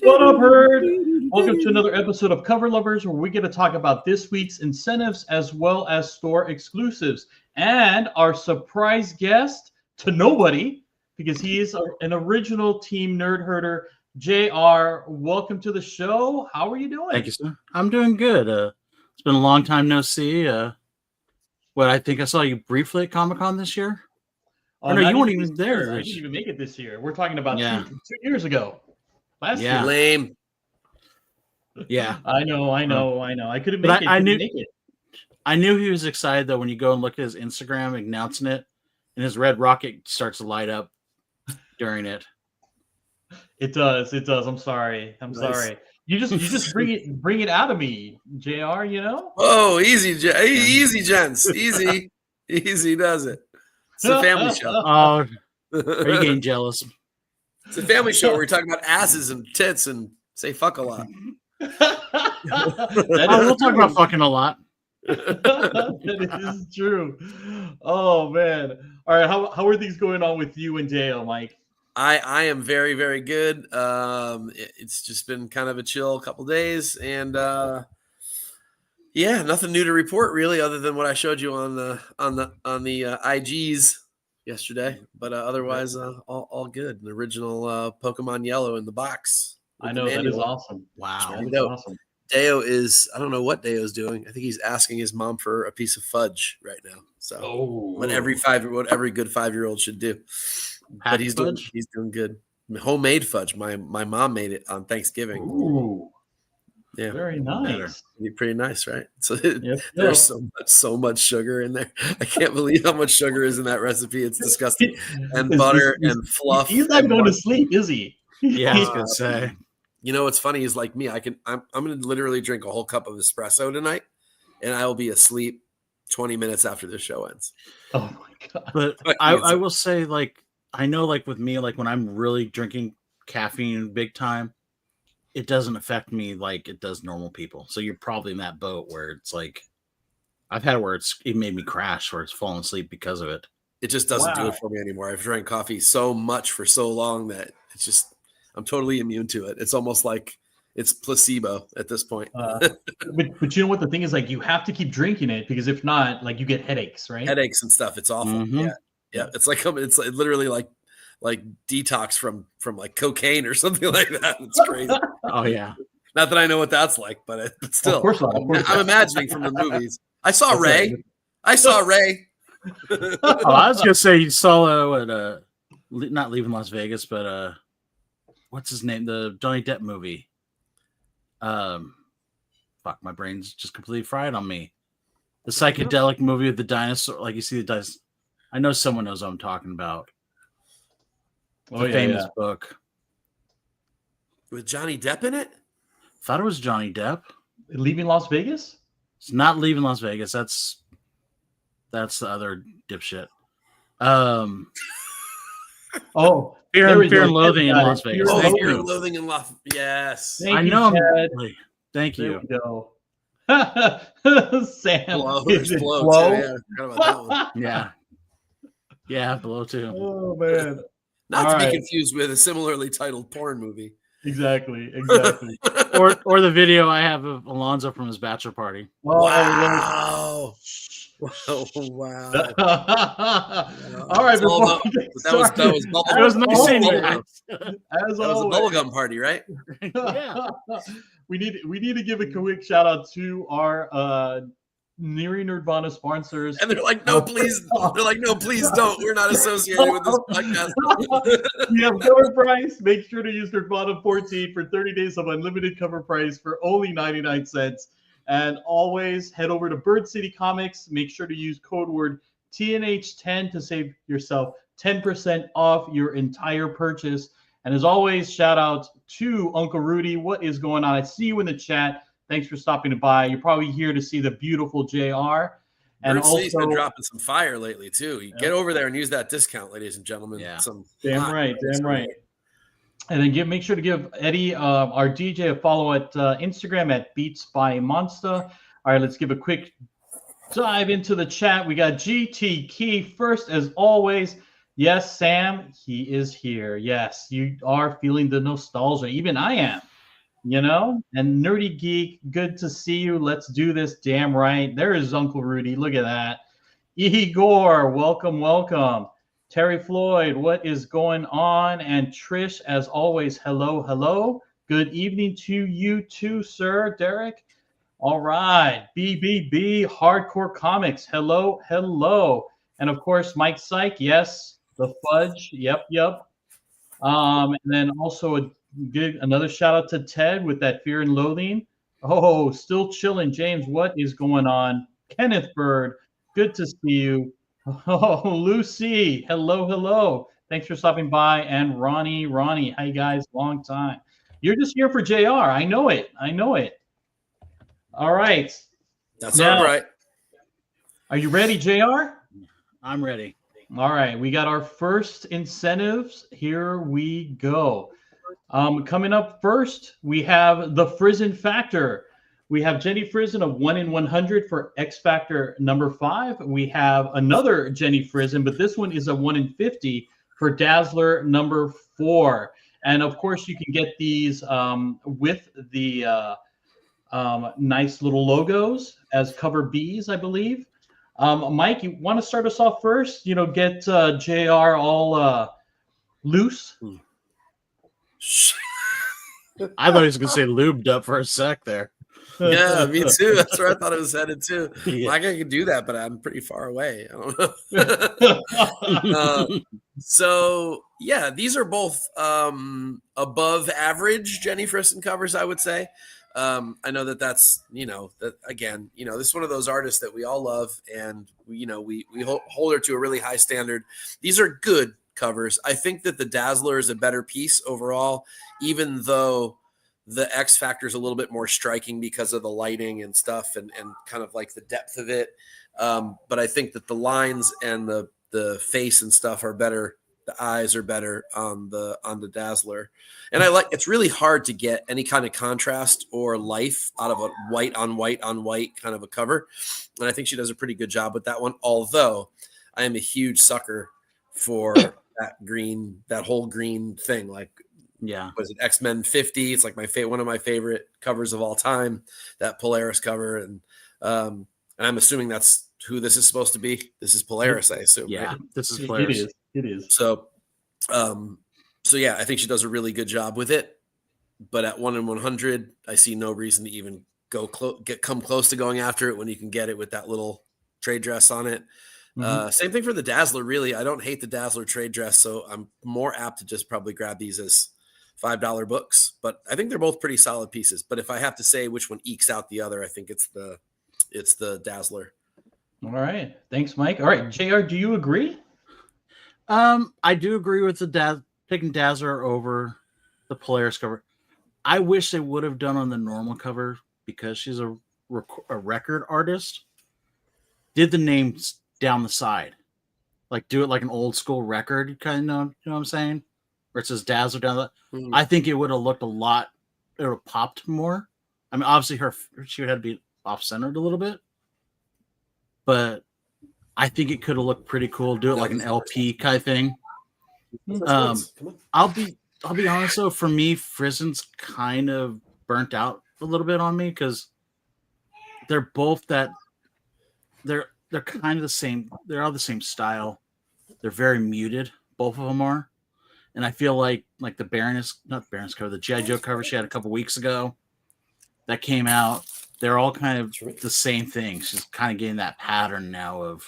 What up, Herd? Welcome to another episode of Cover Lovers, where we get to talk about this week's incentives as well as store exclusives. And our surprise guest to nobody, because he is an original Team Nerd Herder, JR. Welcome to the show. How are you doing? Thank you, sir. I'm doing good. It's been a long time no see. I think I saw you briefly at Comic-Con this year. Oh, no, you weren't even there. I didn't even make it this year. We're talking about Yeah. two years ago. Last year. Lame. Yeah. I know. I couldn't But make it. I knew he was excited, though, when you go and look at his Instagram announcing it, and his red rocket starts to light up during it. It does. I'm sorry. Sorry. You just bring it out of me, JR, you know? Oh, easy, gents. Easy does it. It's a family show. Oh, are you getting jealous? It's a family show where we're talking about asses and tits and say fuck a lot. We'll talk about fucking a lot. That is true. Oh, man. All right. How are things going on with you and Dale, Mike? I am very, very good. It's just been kind of a chill couple days, and nothing new to report really, other than what I showed you on the IGs yesterday. But otherwise, all good. The original Pokemon Yellow in the box. I know, that is awesome. Wow, that is awesome. Deo is, I don't know what Deo's doing. I think he's asking his mom for a piece of fudge right now. So what every good 5-year-old should do. But he's doing good. Homemade fudge. My mom made it on Thanksgiving. Ooh. Yeah. Very nice. Pretty nice, right? So there's so much sugar in there. I can't believe how much sugar is in that recipe. It's disgusting. And butter and fluff. He's not going to sleep, is he? Yeah, I was gonna say. You know what's funny is, like me, I'm gonna literally drink a whole cup of espresso tonight, and I will be asleep 20 minutes after the show ends. Oh my god! But I will say, like, I know, like with me, like when I'm really drinking caffeine big time, it doesn't affect me like it does normal people. So you're probably in that boat where it's like I've had where it made me crash, where it's fallen asleep because of it. It just doesn't do it for me anymore. I've drank coffee so much for so long that it's just I'm totally immune to it. It's almost like it's placebo at this point. But you know what the thing is, like, you have to keep drinking it, because if not, like, you get headaches, right? Headaches and stuff. It's awful. Mm-hmm. Yeah. It's literally like detox from like cocaine or something like that. It's crazy. Oh yeah. Not that I know what that's like, but still, of course not. I'm imagining from the movies. I saw Ray. I was gonna say you saw not Leaving Las Vegas, but what's his name? The Johnny Depp movie. Fuck, my brain's just completely fried on me. The psychedelic movie with the dinosaur, like you see the dinosaur. I know someone knows what I'm talking about. The famous book with Johnny Depp in it. Thought it was Johnny Depp. Leaving Las Vegas. It's not Leaving Las Vegas. That's the other dipshit. Fear and Loathing in Las Vegas. Fear and Loathing in Las Vegas. Yes. I know. Thank you. There we go. Sam. Blow. Yeah, Blow too. Oh man. Not to be confused with a similarly titled porn movie. Exactly. or the video I have of Alonzo from his bachelor party. Wow. Wow. All right. That was nice seeing you guys. That was a bubblegum party, right? Yeah. We need to give a quick shout out to our Neary Nerdvana sponsors. And they're like, no, please. They're like, no, please don't. We're not associated with this podcast. We have cover price. Make sure to use Nerdvana 14 for 30 days of unlimited cover price for only 99 cents. And always head over to Bird City Comics. Make sure to use code word TNH10 to save yourself 10% off your entire purchase. And as always, shout out to Uncle Rudy. What is going on? I see you in the chat. Thanks for stopping by. You're probably here to see the beautiful JR. And City's been dropping some fire lately too. You get over there and use that discount, ladies and gentlemen. Yeah. Damn right. And then make sure to give Eddie, our DJ, a follow at Instagram at Beats by Monster. All right, let's give a quick dive into the chat. We got GT Key first, as always. Yes, Sam, he is here. Yes, you are feeling the nostalgia. Even I am. You know, and Nerdy Geek, good to see you. Let's do this. Damn right. There is Uncle Rudy. Look at that. Igor, welcome, welcome. Terry Floyd, what is going on? And Trish, as always, hello, hello. Good evening to you too, sir. Derek. All right. BBB Hardcore Comics. Hello, hello. And of course, Mike Syke. Yes. The Fudge. Yep, yep. And then also another shout out to Ted with that Fear and Loathing. Oh, still chilling. James, what is going on? Kenneth Bird, good to see you. Oh, Lucy, hello, hello. Thanks for stopping by. And Ronnie, hi guys, long time. You're just here for JR. I know it. All right. That's all right. Are you ready, JR? I'm ready. All right, we got our first incentives. Here we go. Coming up first, we have the Frison Factor. We have Jenny Frison of 1 in 100 for X Factor number 5. We have another Jenny Frison, but this one is a 1 in 50 for Dazzler number 4. And of course, you can get these with the nice little logos as cover Bs, I believe. Mike, you want to start us off first? You know, get JR all loose. I thought he was going to say lubed up for a sec there. Yeah, me too. That's where I thought it was headed too. Yeah. Like I could do that, but I'm pretty far away. I don't know. So yeah, these are both above average Jenny Frison covers, I would say. I know that's, that again, this is one of those artists that we all love, and we hold her to a really high standard. These are good covers. I think that the Dazzler is a better piece overall, even though the X Factor is a little bit more striking because of the lighting and stuff and kind of like the depth of it. But I think that the lines and the face and stuff are better. The eyes are better on the Dazzler. And it's really hard to get any kind of contrast or life out of a white on white on white kind of a cover. And I think she does a pretty good job with that one. Although I am a huge sucker for that whole green thing. Like, yeah, was it X-Men 50? It's like one of my favorite covers of all time, that Polaris cover. And I'm assuming that's who this is supposed to be. This is Polaris, I assume. Yeah, right? This is Polaris. It is. So yeah, I think she does a really good job with it. But at 1 in 100, I see no reason to even come close to going after it when you can get it with that little trade dress on it. Mm-hmm. Same thing for the Dazzler. Really, I don't hate the Dazzler trade dress, so I'm more apt to just probably grab these as $5 books. But I think they're both pretty solid pieces. But if I have to say which one ekes out the other, I think it's the Dazzler. All right, thanks, Mike. All right, JR, do you agree? I do agree with picking Dazzler over the Polaris cover. I wish they would have done on the normal cover, because she's a record artist. Did the names down the side, like do it like an old school record kind of, you know what I'm saying? Where it says Dazzler down the. Mm-hmm. I think it would have looked it would have popped more. I mean, obviously she would have to be off centered a little bit, but I think it could have looked pretty cool. Do it like an LP kind of thing. I'll be honest though. For me, Frison's kind of burnt out a little bit on me, because they're both they're kind of the same. They're all the same style. They're very muted. Both of them are, and I feel like the not the Baroness cover, the G.I. Joe cover she had a couple weeks ago that came out. They're all kind of the same thing. She's kind of getting that pattern now of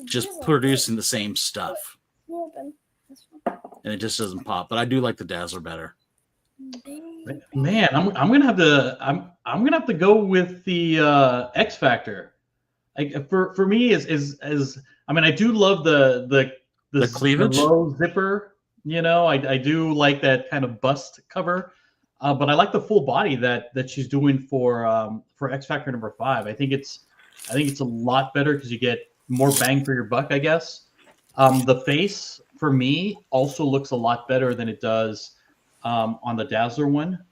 just producing the same stuff, and it just doesn't pop. But I do like the Dazzler better. Man, I'm gonna have to go with the X Factor. Like for me is I mean, I do love the cleavage, the low zipper. I do like that kind of bust cover. But I like the full body that she's doing for X Factor number 5. I think it's a lot better because you get more bang for your buck, I guess. The face for me also looks a lot better than it does on the Dazzler one.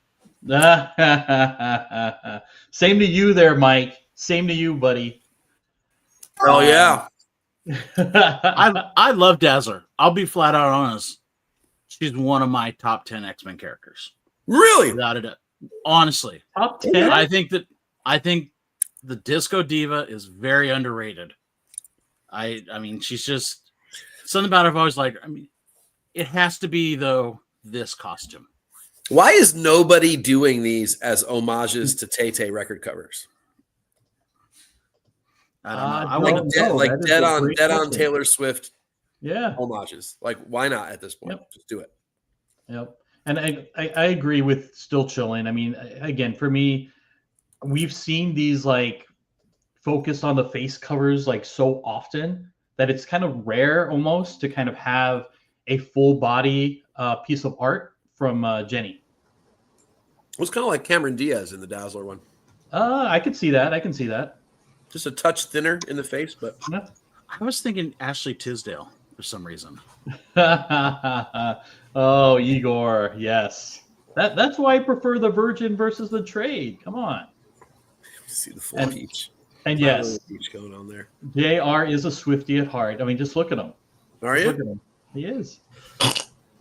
Same to you there, Mike. Same to you, buddy. Oh yeah. I love Dazzler. I'll be flat out honest. She's one of my top 10 X-Men characters. Really? Without it. Honestly, Top 10? I think the Disco Diva is very underrated. I mean, she's just something about her. I've always liked. I mean, it has to be though this costume. Why is nobody doing these as homages to Tay-Tay record covers? I don't know. Like dead on Taylor Swift. Yeah, homages. Like, why not at this point? Yep. Just do it. Yep. And I agree with Still Chilling. I mean, again, for me, we've seen these like focused on the face covers like so often that it's kind of rare almost to kind of have a full body piece of art from Jenny. It was kind of like Cameron Diaz in the Dazzler one. I could see that. I can see that. Just a touch thinner in the face, but Yeah. I was thinking Ashley Tisdale for some reason. Oh, Igor, yes. That's why I prefer the Virgin versus the Trade. Come on. See the full peach. And yes, peach going on there. JR is a Swiftie at heart. I mean, just look at him. Are you? Look at him. He is.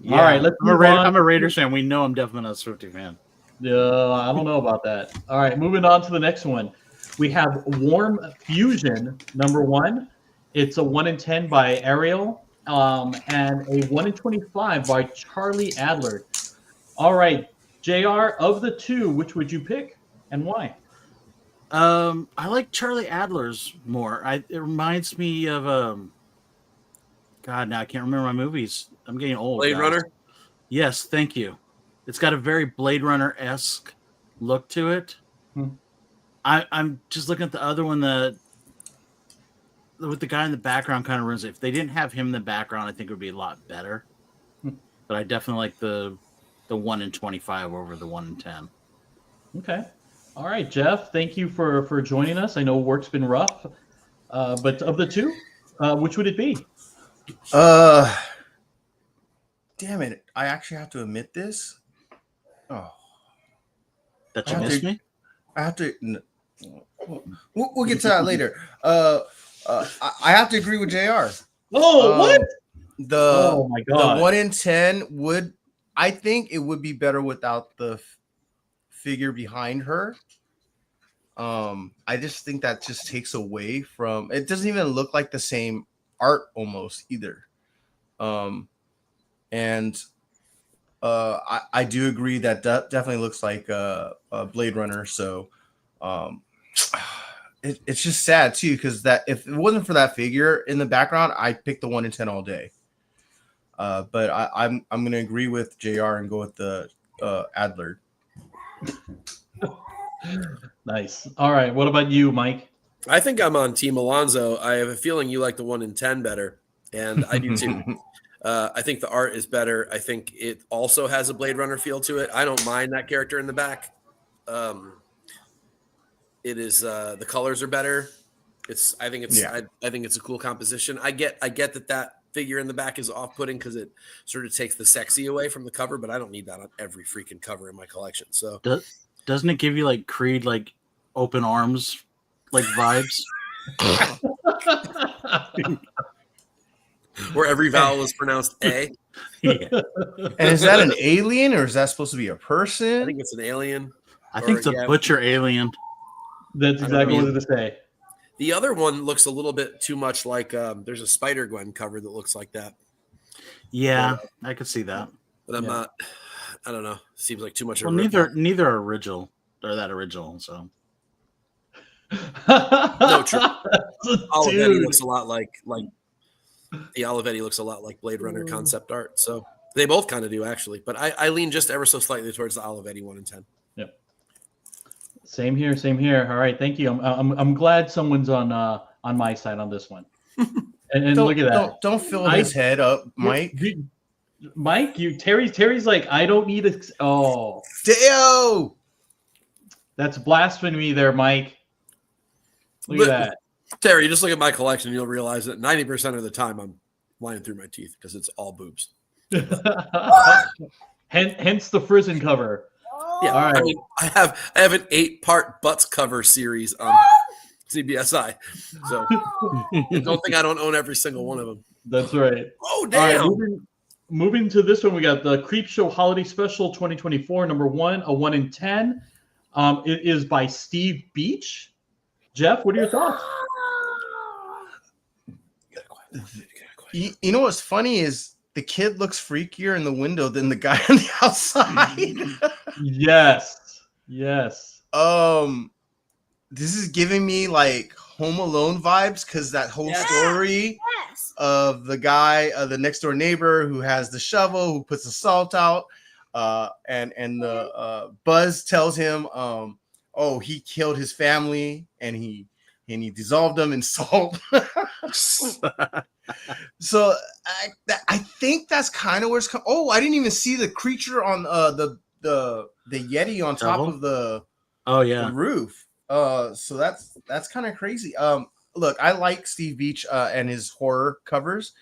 Yeah. All right, let's move on. I'm a Raiders fan. We know I'm definitely not a Swiftie fan. I don't know about that. All right, moving on to the next one. We have Warm Fusion, number 1. It's a 1 in 10 by Ariel, and a 1 in 25 by Charlie Adler. All right, JR, of the two, which would you pick and why? I like Charlie Adler's more. It reminds me of God, now I can't remember my movies. I'm getting old. Blade Runner? Yes, thank you. It's got a very Blade Runner-esque look to it. I'm just looking at the other one, with the guy in the background kind of ruins it. If they didn't have him in the background, I think it would be a lot better. But I definitely like the 1 in 25 over the 1 in 10. Okay. All right, Jeff, thank you for joining us. I know work's been rough, but of the two, which would it be? Damn it. I actually have to admit this. Oh. That you missed me? I have to. We'll get to that later. I have to agree with JR. Oh, what? Oh my God. The 1 in 10 would, I think it would be better without the figure behind her. I just think that just takes away from, it doesn't even look like the same art almost either. And I do agree that definitely looks like a Blade Runner. So it's just sad too, because that if it wasn't for that figure in the background, I'd pick the 1 in 10 all day. But I'm going to agree with JR and go with the Adler. Nice. All right. What about you, Mike? I think I'm on Team Alonso. I have a feeling you like the 1 in 10 better, and I do too. I think the art is better. I think it also has a Blade Runner feel to it. I don't mind that character in the back. It is the colors are better. I think it's a cool composition. I get that figure in the back is off-putting because it sort of takes the sexy away from the cover, but I don't need that on every freaking cover in my collection. So doesn't it give you like Creed, like open arms, like vibes? Where every vowel is pronounced A. Yeah. And is that an alien or is that supposed to be a person? I think it's an alien. I think it's a butcher alien. That's exactly what I was going to say. The other one looks a little bit too much like there's a Spider-Gwen cover that looks like that. Yeah, I could see that. But I'm not. I don't know. Seems like too much. Well, neither are original. They're that original. So. No, true. Olivetti looks a lot like the Olivetti looks a lot like Blade Runner concept art. So they both kind of do actually. But I lean just ever so slightly towards the Olivetti 1 in 10. Yep. Same here. Same here. All right. Thank you. I'm glad someone's on my side on this one. And look at that. Don't fill his head up, Mike. Mike, Terry's like, I don't need a. Oh, Deo. That's blasphemy, there, Mike. Look at that, Terry. Just look at my collection, you'll realize that 90% of the time I'm lying through my teeth because it's all boobs. Hence the Frison cover. Yeah, all right. I mean, I have an 8-part butts cover series on CBSI, so don't think I don't own every single one of them. That's right. Oh damn! All right, moving to this one, we got the Creepshow Holiday Special 2024, number 1, a 1 in 10. It is by Steve Beach. Jeff, what are your thoughts? You know what's funny is the kid looks freakier in the window than the guy on the outside. Yes. This is giving me like Home Alone vibes because that whole story of the guy, the next door neighbor who has the shovel, who puts the salt out, and the Buzz tells him, oh, he killed his family and he dissolved them in salt. So I think that's kind of where it's. Oh, I didn't even see the creature on the Yeti on top of the the roof. So that's kind of crazy. Look, I like Steve Beach and his horror covers,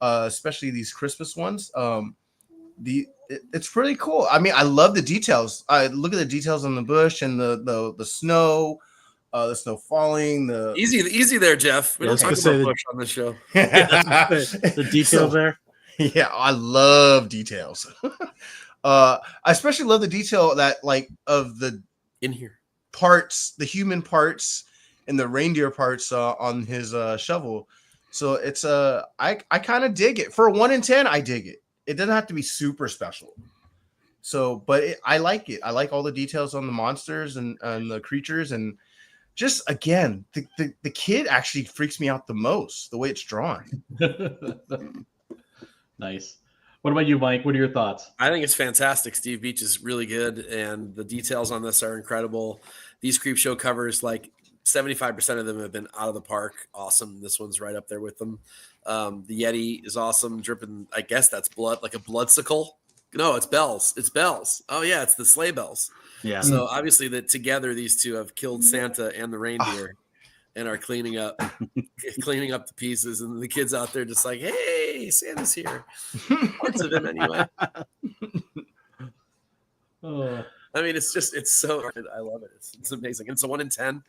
especially these Christmas ones. It's pretty cool. I mean, I love the details. I look at the details on the bush and the snow. The snow falling. Easy there, Jeff. We don't talk about bush on the show. The details there. Yeah, I love details. I especially love the detail that like of the in here parts, the human parts and the reindeer parts on his shovel. So it's I kind of dig it. For a 1 in 10, I dig it. It doesn't have to be super special. So, but I like it. I like all the details on the monsters and the creatures, and just again, the kid actually freaks me out the most, the way it's drawn. Nice. What about you, Mike? What are your thoughts? I think it's fantastic. Steve Beach is really good, and the details on this are incredible. These Creepshow covers, like 75% of them have been out of the park. Awesome. This one's right up there with them. The Yeti is awesome, dripping. I guess that's blood, like a bloodsicle. No, it's bells. It's bells. Oh yeah, it's the sleigh bells. Yeah. So obviously that together these two have killed Santa and the reindeer and are cleaning up the pieces, and the kids out there just like, hey, Santa's here. Parts of him anyway. I mean, it's so I love it. It's amazing. It's a 1 in 10.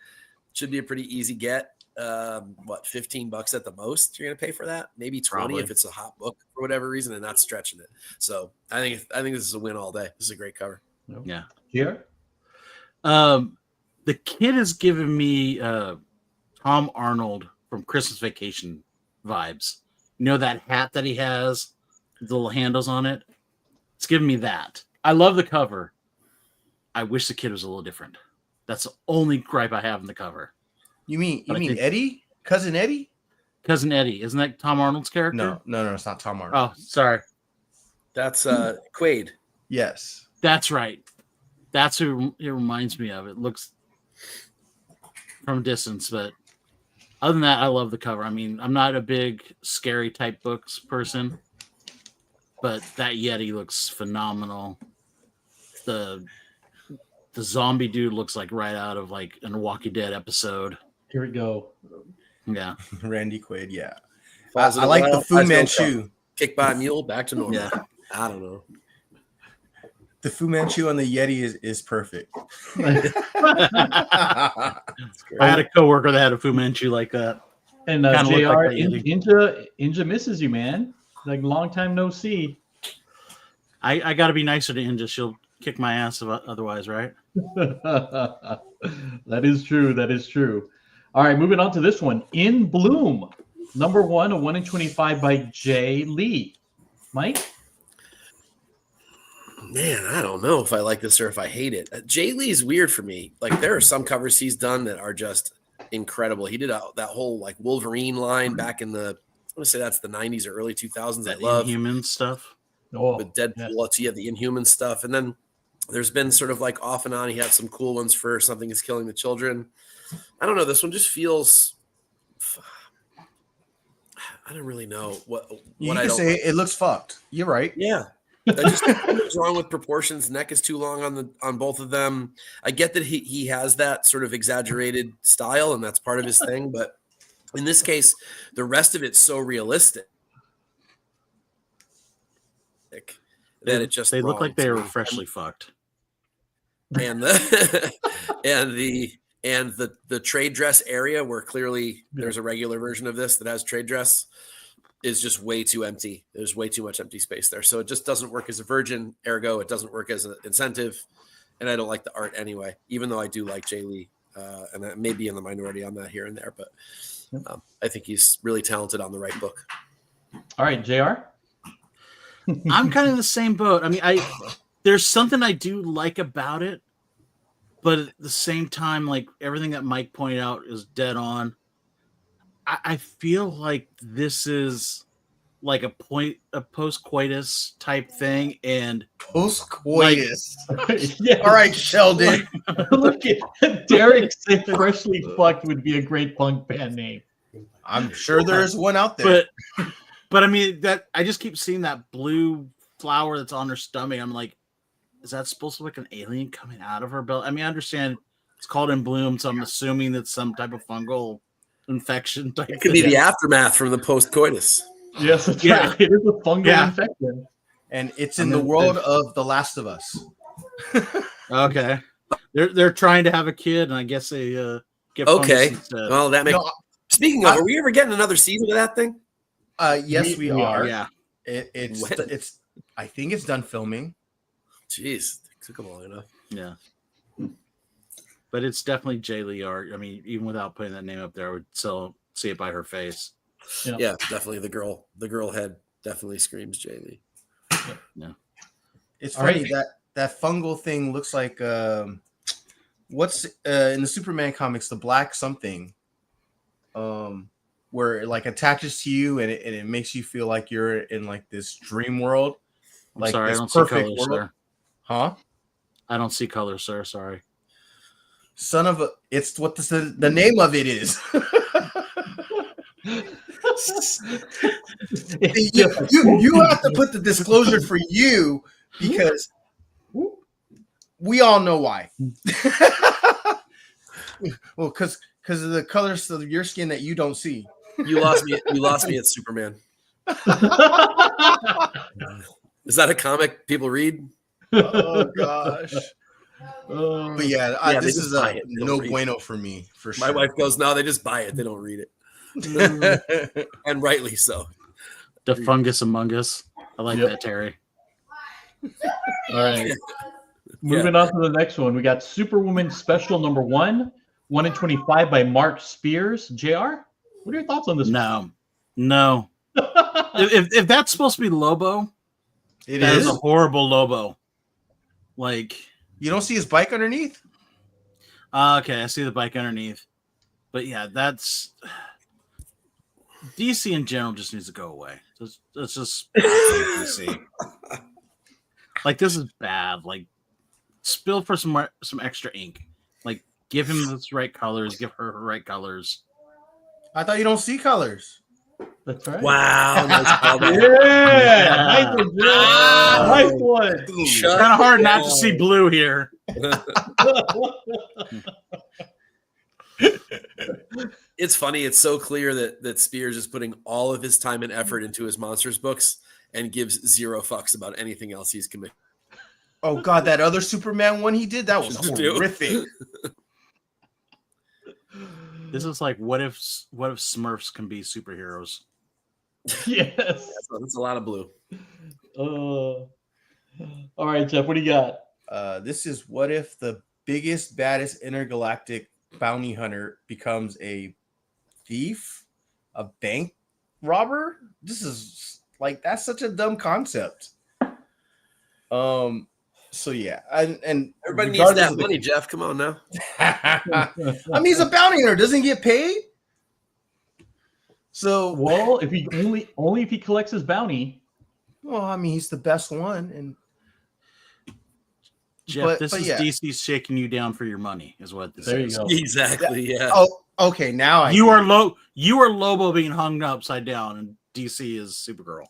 Should be a pretty easy get. What, $15 at the most you're gonna pay for that? Maybe 20 Probably. if it's a hot book for whatever reason and not stretching it. So I think this is a win all day. This is a great cover. Yeah. Here? The kid has given me Tom Arnold from Christmas Vacation vibes. You know that hat that he has, the little handles on it? It's giving me that. I love the cover. I wish the kid was a little different. That's the only gripe I have in the cover. You mean Eddie? Cousin Eddie? Cousin Eddie. Isn't that Tom Arnold's character? No, it's not Tom Arnold. Oh, sorry. That's Quaid. Yes. That's right. That's who it reminds me of. It looks from a distance, but other than that, I love the cover. I mean, I'm not a big scary type books person, but that Yeti looks phenomenal. The zombie dude looks like right out of like an Walking Dead episode. Here we go. Yeah. Randy Quaid, yeah. I like the Fu Manchu. Kicked by a mule, back to normal. Yeah. I don't know. The Fu Manchu on the Yeti is perfect. I had a coworker that had a Fu Manchu like that. And Kinda JR, looked like that Inja misses you, man. Like long time no see. I got to be nicer to Inja. She'll kick my ass otherwise, right? That is true. That is true. All right, moving on to this one. In Bloom, number 1, a 1 in 25 by Jay Lee. Mike? Man, I don't know if I like this or if I hate it. Jay Lee is weird for me. Like there are some covers he's done that are just incredible. He did that whole like Wolverine line back in the, I want to say that's the 90s or early 2000s. That I love Inhuman stuff. with Deadpool. Yeah. The Inhuman stuff, and then there's been sort of like off and on. He had some cool ones for Something Is Killing the Children. I don't know. This one just feels. I don't really know what you can say. Like. It looks fucked. You're right. Yeah. What's wrong with proportions? Neck is too long on both of them. I get that he has that sort of exaggerated style, and that's part of his thing. But in this case, the rest of it's so realistic that it just they look like they were freshly fucked. And the and the trade dress area where clearly there's a regular version of this that has trade dress. is just way too empty. There's way too much empty space there. So it just doesn't work as a virgin, ergo it doesn't work as an incentive. And I don't like the art anyway, even though I do like Jay Lee. And I may be in the minority on that here and there, but I think he's really talented on the right book. All right, JR? I'm kind of in the same boat. I mean, there's something I do like about it, but at the same time, like everything that Mike pointed out is dead on. I feel like this is like a post-coitus type thing, and post-coitus. Yeah. All right, Sheldon. Look at Derek said Freshly Fucked would be a great punk band name. I'm sure there's one out there. But I mean that I just keep seeing that blue flower that's on her stomach. I'm like, is that supposed to look like an alien coming out of her belly? I mean, I understand it's called In Bloom, so I'm assuming that's some type of fungal infection type. It could be the aftermath from the post-coitus. Yes, that's right. It is a fungal infection. And it's in the world of The Last of Us. Okay. They're trying to have a kid, and I guess they get okay. Instead. Well, that makes. Speaking of, are we ever getting another season of that thing? Yes, we are. Yeah. It's. I think it's done filming. Jeez, it took them long enough. Yeah. But it's definitely Jay Lee art. I mean, even without putting that name up there, I would still see it by her face. Yeah, definitely the girl head definitely screams Jay Lee. Yeah. It's funny that fungal thing looks like what's in the Superman comics, the black something, where it like attaches to you and it makes you feel like you're in like this dream world. I'm sorry, I don't see colors, sir. Huh? I don't see colors, sir. Sorry. Son of a, it's what the name of it is. you have to put the disclosure for you because we all know why. Well, because of the colors of your skin that you don't see. You lost me at Superman. Is that a comic people read? Oh gosh. But this is a no bueno for me, for sure. My wife goes, no, they just buy it. They don't read it. And rightly so. The fungus among us. I like that, Terry. All right. Moving on to the next one. We got Superwoman Special number 1 in 25 by Mark Spears. JR, what are your thoughts on this? No. if that's supposed to be Lobo, It that is a horrible Lobo. Like, you don't see his bike underneath? Okay, I see the bike underneath. But yeah, that's DC in general just needs to go away. That's just DC. Like, this is bad. Like, spill for some extra ink. Like, give him the right colors. Give her right colors. I thought you don't see colors. That's right. Wow. Nice yeah. Nice one. It's kind of hard not to see blue here. It's funny. It's so clear that Spears is putting all of his time and effort into his monsters books and gives zero fucks about anything else he's committed. Oh God, that other Superman one he did, that was horrific. This is like, what if Smurfs can be superheroes? Yes. That's a lot of blue. All right, Jeff, what do you got? This is what if the biggest, baddest intergalactic bounty hunter becomes a thief, a bank robber? This is like, that's such a dumb concept. So yeah, and everybody needs that money, Jeff. Come on now. I mean, he's a bounty hunter. Doesn't get paid. So well, if he only if he collects his bounty. Well, I mean, he's the best one, and Jeff, this is DC shaking you down for your money, is what this is. You go. Exactly. Yeah. Oh, okay. Now you are Lobo being hung upside down, and DC is Supergirl.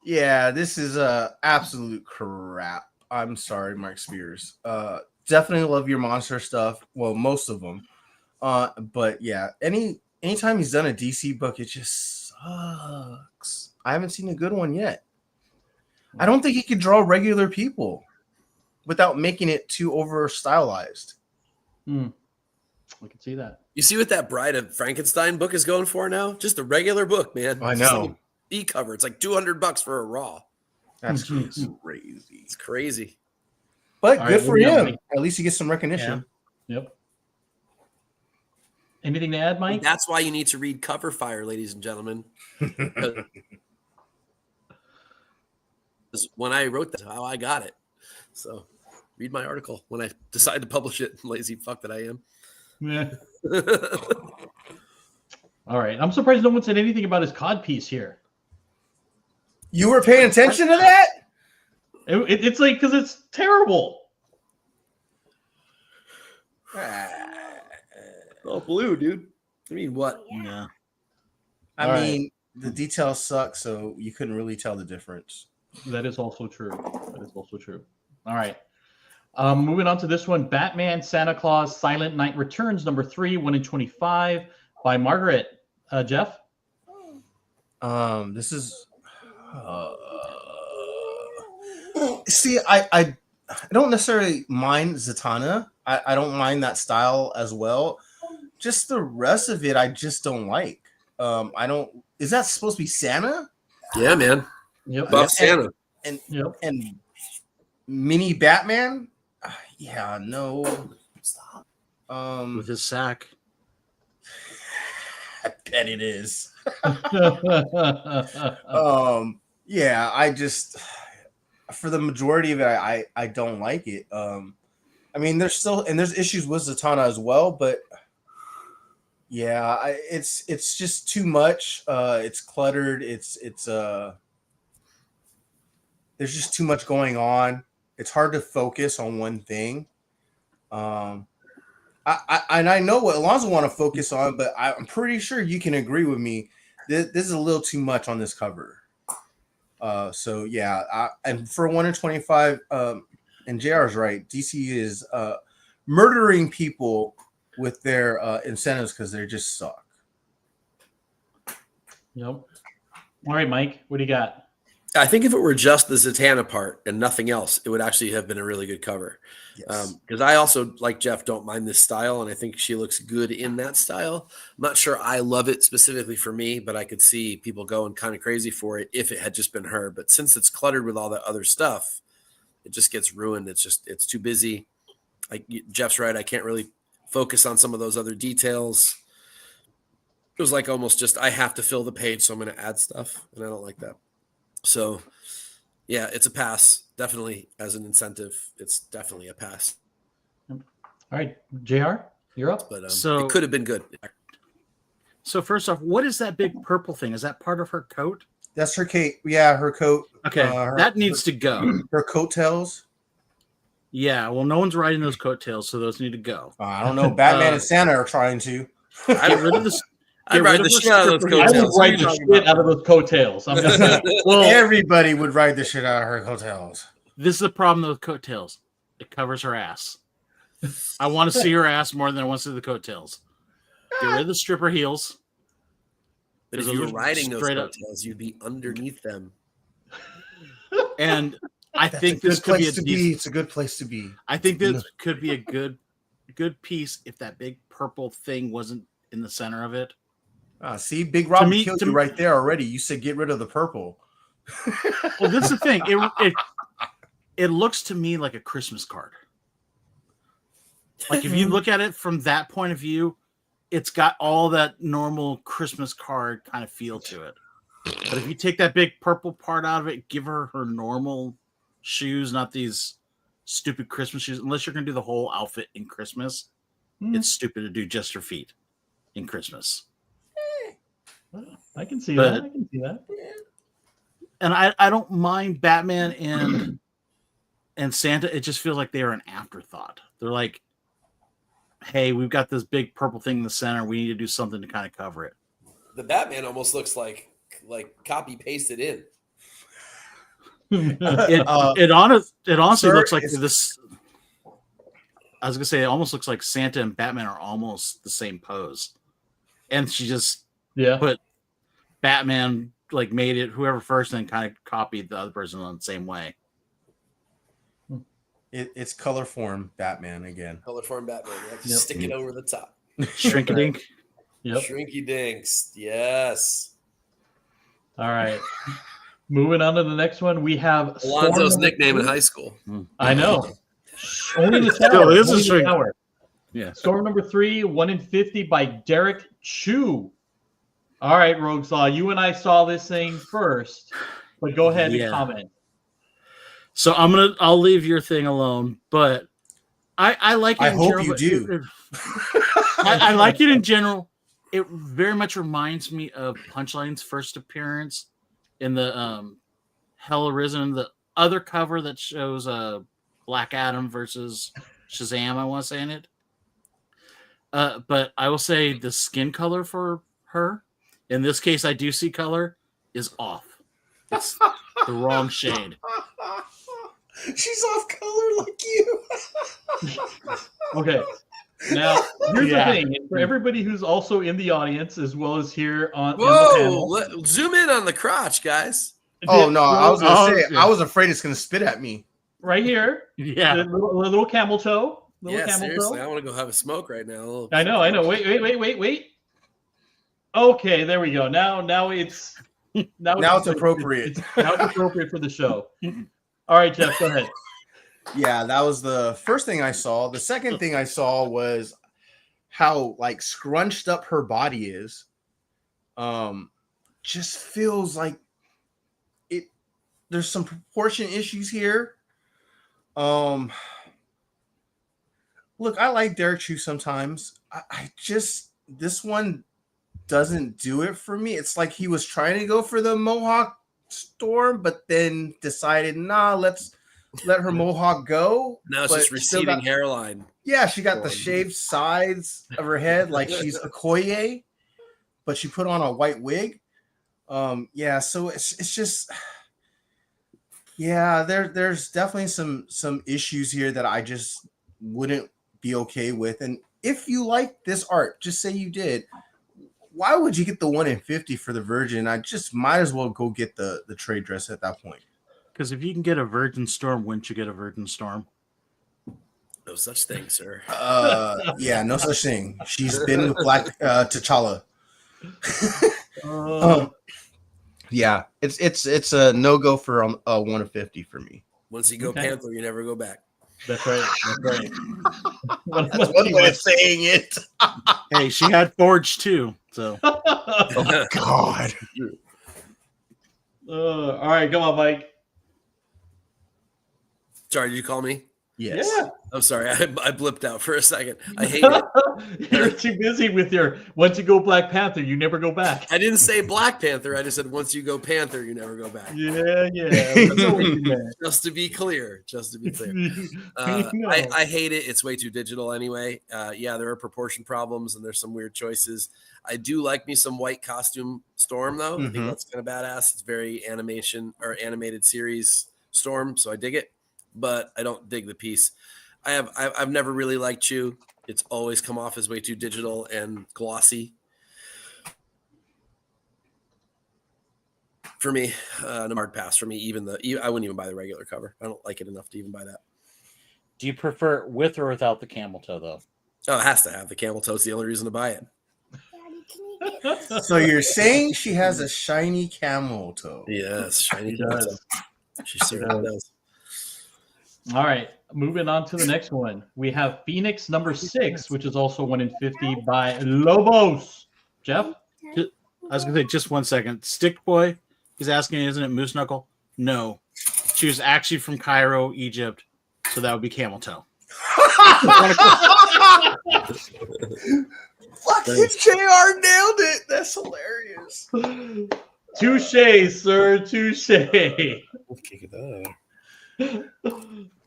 Yeah, this is absolute crap. I'm sorry, Mark Spears. Definitely love your monster stuff. Well, most of them. But yeah, anytime he's done a DC book, it just sucks. I haven't seen a good one yet. I don't think he could draw regular people without making it too over stylized. I can see that. You see what that Bride of Frankenstein book is going for now? Just a regular book, man. I know. cover. It's like $200 for a Raw. That's crazy. It's crazy. But All good right, for him. At least he gets some recognition. Yeah. Yep. Anything to add, Mike? And that's why you need to read Cover Fire, ladies and gentlemen. When I wrote that, how I got it. So read my article when I decided to publish it. Lazy fuck that I am. Yeah. All right. I'm surprised no one said anything about his codpiece here. You were paying attention to that? It's like, because it's terrible. Oh, blue, dude. I mean, what? Yeah. I mean, the details suck, so you couldn't really tell the difference. That is also true. All right. Moving on to this one. Batman, Santa Claus, Silent Night Returns, number 3, 1 in 25 by Margaret. Jeff? This is... see, I don't necessarily mind Zatanna. I don't mind that style as well. Just the rest of it, I just don't like. I don't. Is that supposed to be Santa? Yeah, man. Yep. Buff Santa. And Yep. mini Batman? Yeah, no. Stop. With his sack. I bet it is. Yeah, I just, for the majority of it, I don't like it. I mean, there's issues with Zatanna as well, but yeah, it's just too much. It's cluttered. It's there's just too much going on. It's hard to focus on one thing. I know what Alonzo want to focus on, but I'm pretty sure you can agree with me. This is a little too much on this cover. So yeah, and for 1 in 25, and JR's right. DC is murdering people with their incentives because they just suck. Yep. All right, Mike, what do you got? I think if it were just the Zatanna part and nothing else, it would actually have been a really good cover. Yes. Because I also, like Jeff, don't mind this style, and I think she looks good in that style. I'm not sure I love it specifically for me, but I could see people going kind of crazy for it if it had just been her. But since it's cluttered with all that other stuff, it just gets ruined. It's too busy. Like Jeff's right, I can't really focus on some of those other details. It was like almost just I have to fill the page, so I'm going to add stuff, and I don't like that. So, yeah, it's a pass. Definitely as an incentive, it's definitely a pass. All right, JR, you're up. But So it could have been good. So first off, what is that big purple thing? Is that part of her coat? That's her cape. Yeah, her coat. Okay, that needs to go. Her coattails. Yeah, well, no one's riding those coattails, so those need to go. I don't know. Batman and Santa are trying to. Get rid of this. I'd ride the shit out of those I coattails. would ride the shit out of those coattails. I'm just saying. Well, Everybody would ride the shit out of her coattails. this is the problem with coattails. It covers her ass. I want to see her ass more than I want to see the coattails. Get rid of the stripper heels. But if Those you are were riding those straight up. coattails, you'd be underneath them. And I That's think a good this could be a place to decent, be. It's a good place to be. I think this could be a good piece if that big purple thing wasn't in the center of it. See, Big Rob me- killed to you me- right there already. You said get rid of the purple. Well, this is the thing. It looks to me like a Christmas card. Like if you look at it from that point of view, it's got all that normal Christmas card kind of feel to it. But if you take that big purple part out of it, give her normal shoes, not these stupid Christmas shoes. Unless you're going to do the whole outfit in Christmas, it's stupid to do just her feet in Christmas. I can see But- that. I can see that. And I don't mind Batman and Santa. It just feels like they are an afterthought. They're like, hey, we've got this big purple thing in the center. We need to do something to kind of cover it. The Batman almost looks like copy pasted in. It honestly sir, looks like it's- this. I was gonna say it almost looks like Santa and Batman are almost the same pose, and she just Yeah. put Batman like made it whoever first, and then kind of copied the other person on the same way. It's color form Batman again. Color form Batman. You have to Yep. stick it over the top. Shrink-a-dink. Yep. Shrinky dinks. Yes. All right. Moving on to the next one, we have Alonzo's nickname in high school. I know. Only in the tower. Still is a Only in the string. tower. Yeah. Storm number 3, 1 in 50 by Derek Chu. All right, Rogue Saw, you and I saw this thing first, but go ahead and comment. So I'll leave your thing alone, but I like it. I hope you do. I like it in general. It very much reminds me of Punchline's first appearance in the Hell Arisen, the other cover that shows Black Adam versus Shazam, I want to say in it. But I will say the skin color for her, in this case I do see color, is off. It's the wrong shade. She's off color like you. Okay. Now, here's the thing. For everybody who's also in the audience, as well as here on in the panel. Zoom in on the crotch, guys. Oh, no. I was going to say, I was afraid it's going to spit at me. Right here. Yeah. The little camel toe. Seriously. I want to go have a smoke right now. I know. Wait. Okay, there we go. Now it's appropriate. Now it's appropriate for the show. All right, Jeff, go ahead. Yeah, that was the first thing I saw. The second thing I saw was how like scrunched up her body is. Just feels like it. There's some proportion issues here. Look, I like Derek Chu sometimes. I just this one doesn't do it for me. It's like he was trying to go for the Mohawk Storm, but then decided, nah, let's let her Mohawk go. Now it's just receding hairline. Yeah, she got the shaved sides of her head like she's Okoye, but she put on a white wig. Yeah, so it's just there's definitely some issues here that I just wouldn't be okay with. And if you like this art, just say you did. Why would you get the 1 in 50 for the Virgin? I just might as well go get the trade dress at that point. Because if you can get a Virgin Storm, wouldn't you get a Virgin Storm? No such thing, sir. Yeah, no such thing. She's been with Black T'Challa. Yeah, it's a no-go for a 1 in 50 for me. Once you go Panther, you never go back. That's right. That's one way of saying it. Hey, she had Forge too. So, oh God. All right, come on, Mike. Sorry, did you call me? Yes. Yeah. I'm sorry. I blipped out for a second. I hate it. You're too busy with your once you go Black Panther, you never go back. I didn't say Black Panther. I just said once you go Panther, you never go back. Yeah. Just to be clear. I hate it. It's way too digital anyway. Yeah, there are proportion problems and there's some weird choices. I do like me some white costume Storm though. I think that's kind of badass. It's very animated series Storm, so I dig it. But I don't dig the piece. I've never really liked Chu. It's always come off as way too digital and glossy. For me, no hard pass for me. I wouldn't even buy the regular cover. I don't like it enough to even buy that. Do you prefer it with or without the camel toe, though? Oh, it has to have the camel toe. It's the only reason to buy it. So you're saying she has a shiny camel toe? Yes, shiny camel toe. She certainly does. All right, moving on to the next one. We have Phoenix number 6, which is also 1 in 50 by Lobos. Jeff? I was going to say, just 1 second. Stick Boy, he's asking, isn't it Moose Knuckle? No. She was actually from Cairo, Egypt, so that would be Camel Toe. Fucking JR nailed it. That's hilarious. Touche, sir. Touche.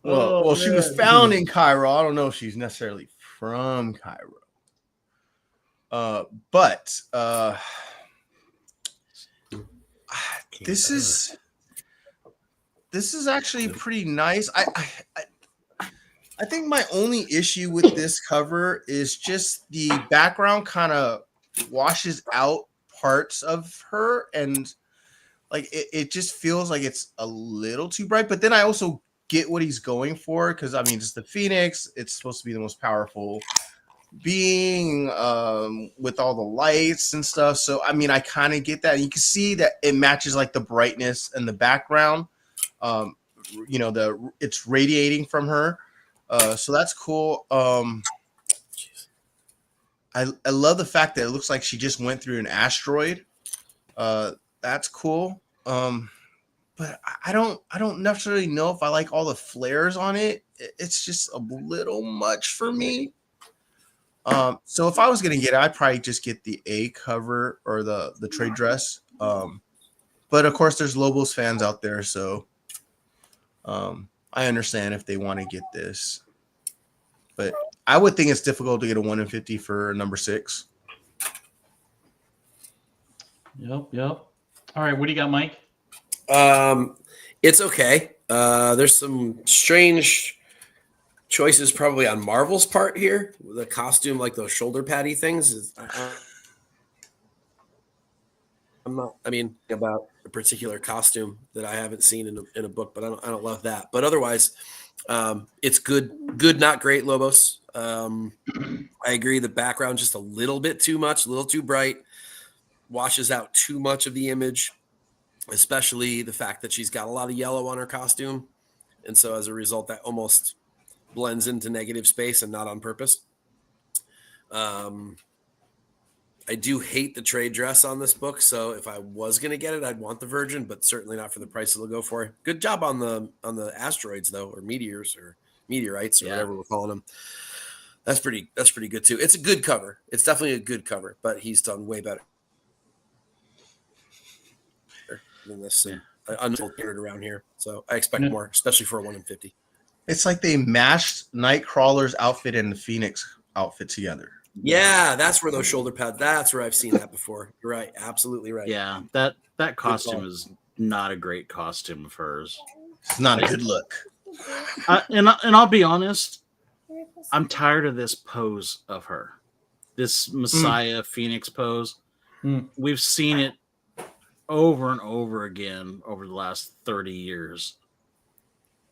Well, she was found in Cairo. I don't know if she's necessarily from Cairo. But this is actually pretty nice. I think my only issue with this cover is just the background kind of washes out parts of her, and like it just feels like it's a little too bright. But then I also get what he's going for, because I mean, it's the Phoenix. It's supposed to be the most powerful being with all the lights and stuff. So I mean, I kind of get that. You can see that it matches like the brightness and the background. It's radiating from her. So that's cool. I love the fact that it looks like she just went through an asteroid. That's cool. But I don't necessarily know if I like all the flares on it. It's just a little much for me. So if I was gonna get it, I'd probably just get the A cover or the trade dress. But of course, there's Lobos fans out there, so I understand if they want to get this. But I would think it's difficult to get a 1 in 50 for number 6. Yep. All right, what do you got, Mike? It's okay. There's some strange choices probably on Marvel's part here. The costume, like those shoulder patty things. About a particular costume that I haven't seen in a book, but I don't love that. But otherwise, it's good, not great, Lobos. I agree. The background just a little bit too much, a little too bright, washes out too much of the image, especially the fact that she's got a lot of yellow on her costume. And so as a result, that almost blends into negative space and not on purpose. I do hate the trade dress on this book. So if I was going to get it, I'd want the Virgin, but certainly not for the price it'll go for. Good job on the asteroids though, or meteors or meteorites or whatever we're calling them. That's pretty good too. It's a good cover. It's definitely a good cover, but he's done way better than this. Unfiltered around here. So I expect more, especially for a 1 in 50. It's like they mashed Nightcrawler's outfit and the Phoenix outfit together. Yeah, that's where those shoulder pads. That's where I've seen that before. You're right, absolutely right. Yeah, that costume is not a great costume of hers. It's not a good look. And I'll be honest, I'm tired of this pose of her, this Messiah Phoenix pose. We've seen it over and over again over the last 30 years.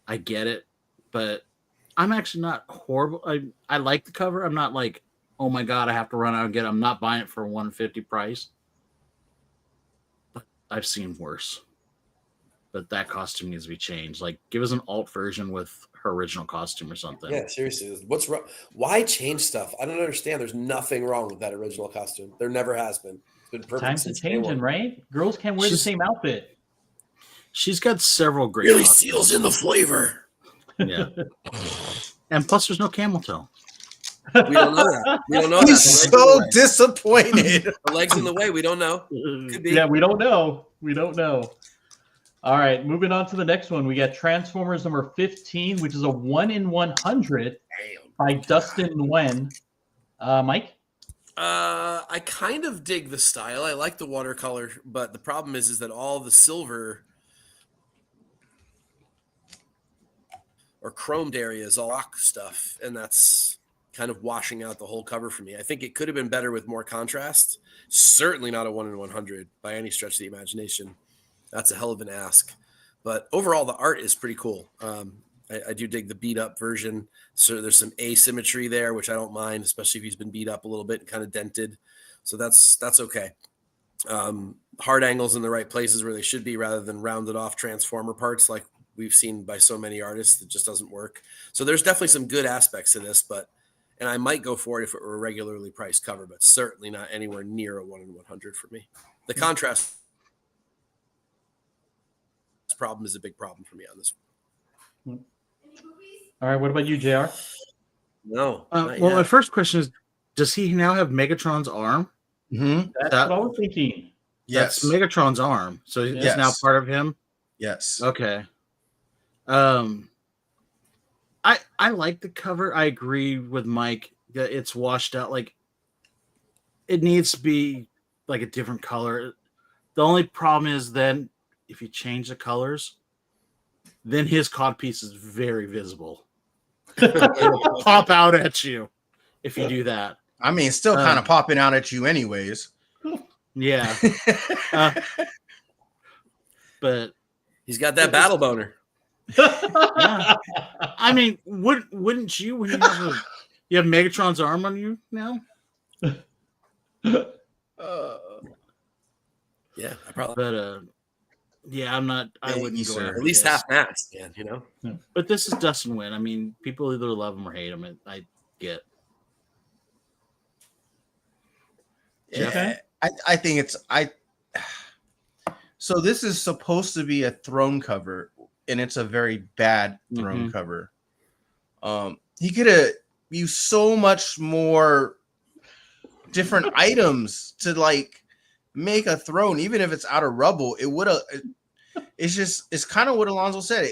I get it, but I'm actually not horrible. I like the cover. I'm not like, oh my God, I have to run out and get it. I'm not buying it for a 150 price. But I've seen worse. But that costume needs to be changed. Like, give us an alt version with her original costume or something. Yeah, seriously. What's wrong? Why change stuff? I don't understand. There's nothing wrong with that original costume. There never has been. It's been perfect. Times are changing, right? Girls can't wear the same outfit. She's got several great really costumes. seals in the flavor. Yeah. And plus, there's no camel toe. We don't know that. We don't know that. He's so disappointed. The leg's in the way. We don't know. Could be. Yeah, we don't know. All right, moving on to the next one. We got Transformers number 15, which is a 1 in 100 by Dustin Nguyen. Mike? I kind of dig the style. I like the watercolor, but the problem is that all the silver or chromed areas, all rock stuff, and that's kind of washing out the whole cover for me. I think it could have been better with more contrast. Certainly not a 1 in 100 by any stretch of the imagination. That's a hell of an ask. But overall, the art is pretty cool. I do dig the beat up version. So there's some asymmetry there, which I don't mind, especially if he's been beat up a little bit and kind of dented. So that's okay. Hard angles in the right places where they should be rather than rounded off transformer parts like we've seen by so many artists. It just doesn't work. So there's definitely some good aspects to this, and I might go for it if it were a regularly priced cover, but certainly not anywhere near a 1 in 100 for me. The contrast problem is a big problem for me on this one. All right, what about you, JR? No. Well, my first question is, does he now have Megatron's arm? Mm-hmm. That's what I was thinking. Yes. That's Megatron's arm. So it's now part of him? Yes. Okay. I like the cover. I agree with Mike that it's washed out. Like, it needs to be like a different color. The only problem is then if you change the colors, then his codpiece is very visible. It'll pop out at you if you do that. I mean, it's still kind of popping out at you anyways. Yeah. But he's got that battle boner. Yeah. I mean, wouldn't you when You have Megatron's arm on you now? Yeah, I probably. But yeah, I'm not. I wouldn't go at least half mast, man. You know. But this is Dustin Wynn. I mean, people either love him or hate him. I get. Yeah, I think it's So this is supposed to be a throne cover, and it's a very bad throne cover. He could have used so much more different items to like make a throne, even if it's out of rubble. It would have. It's kind of what Alonzo said.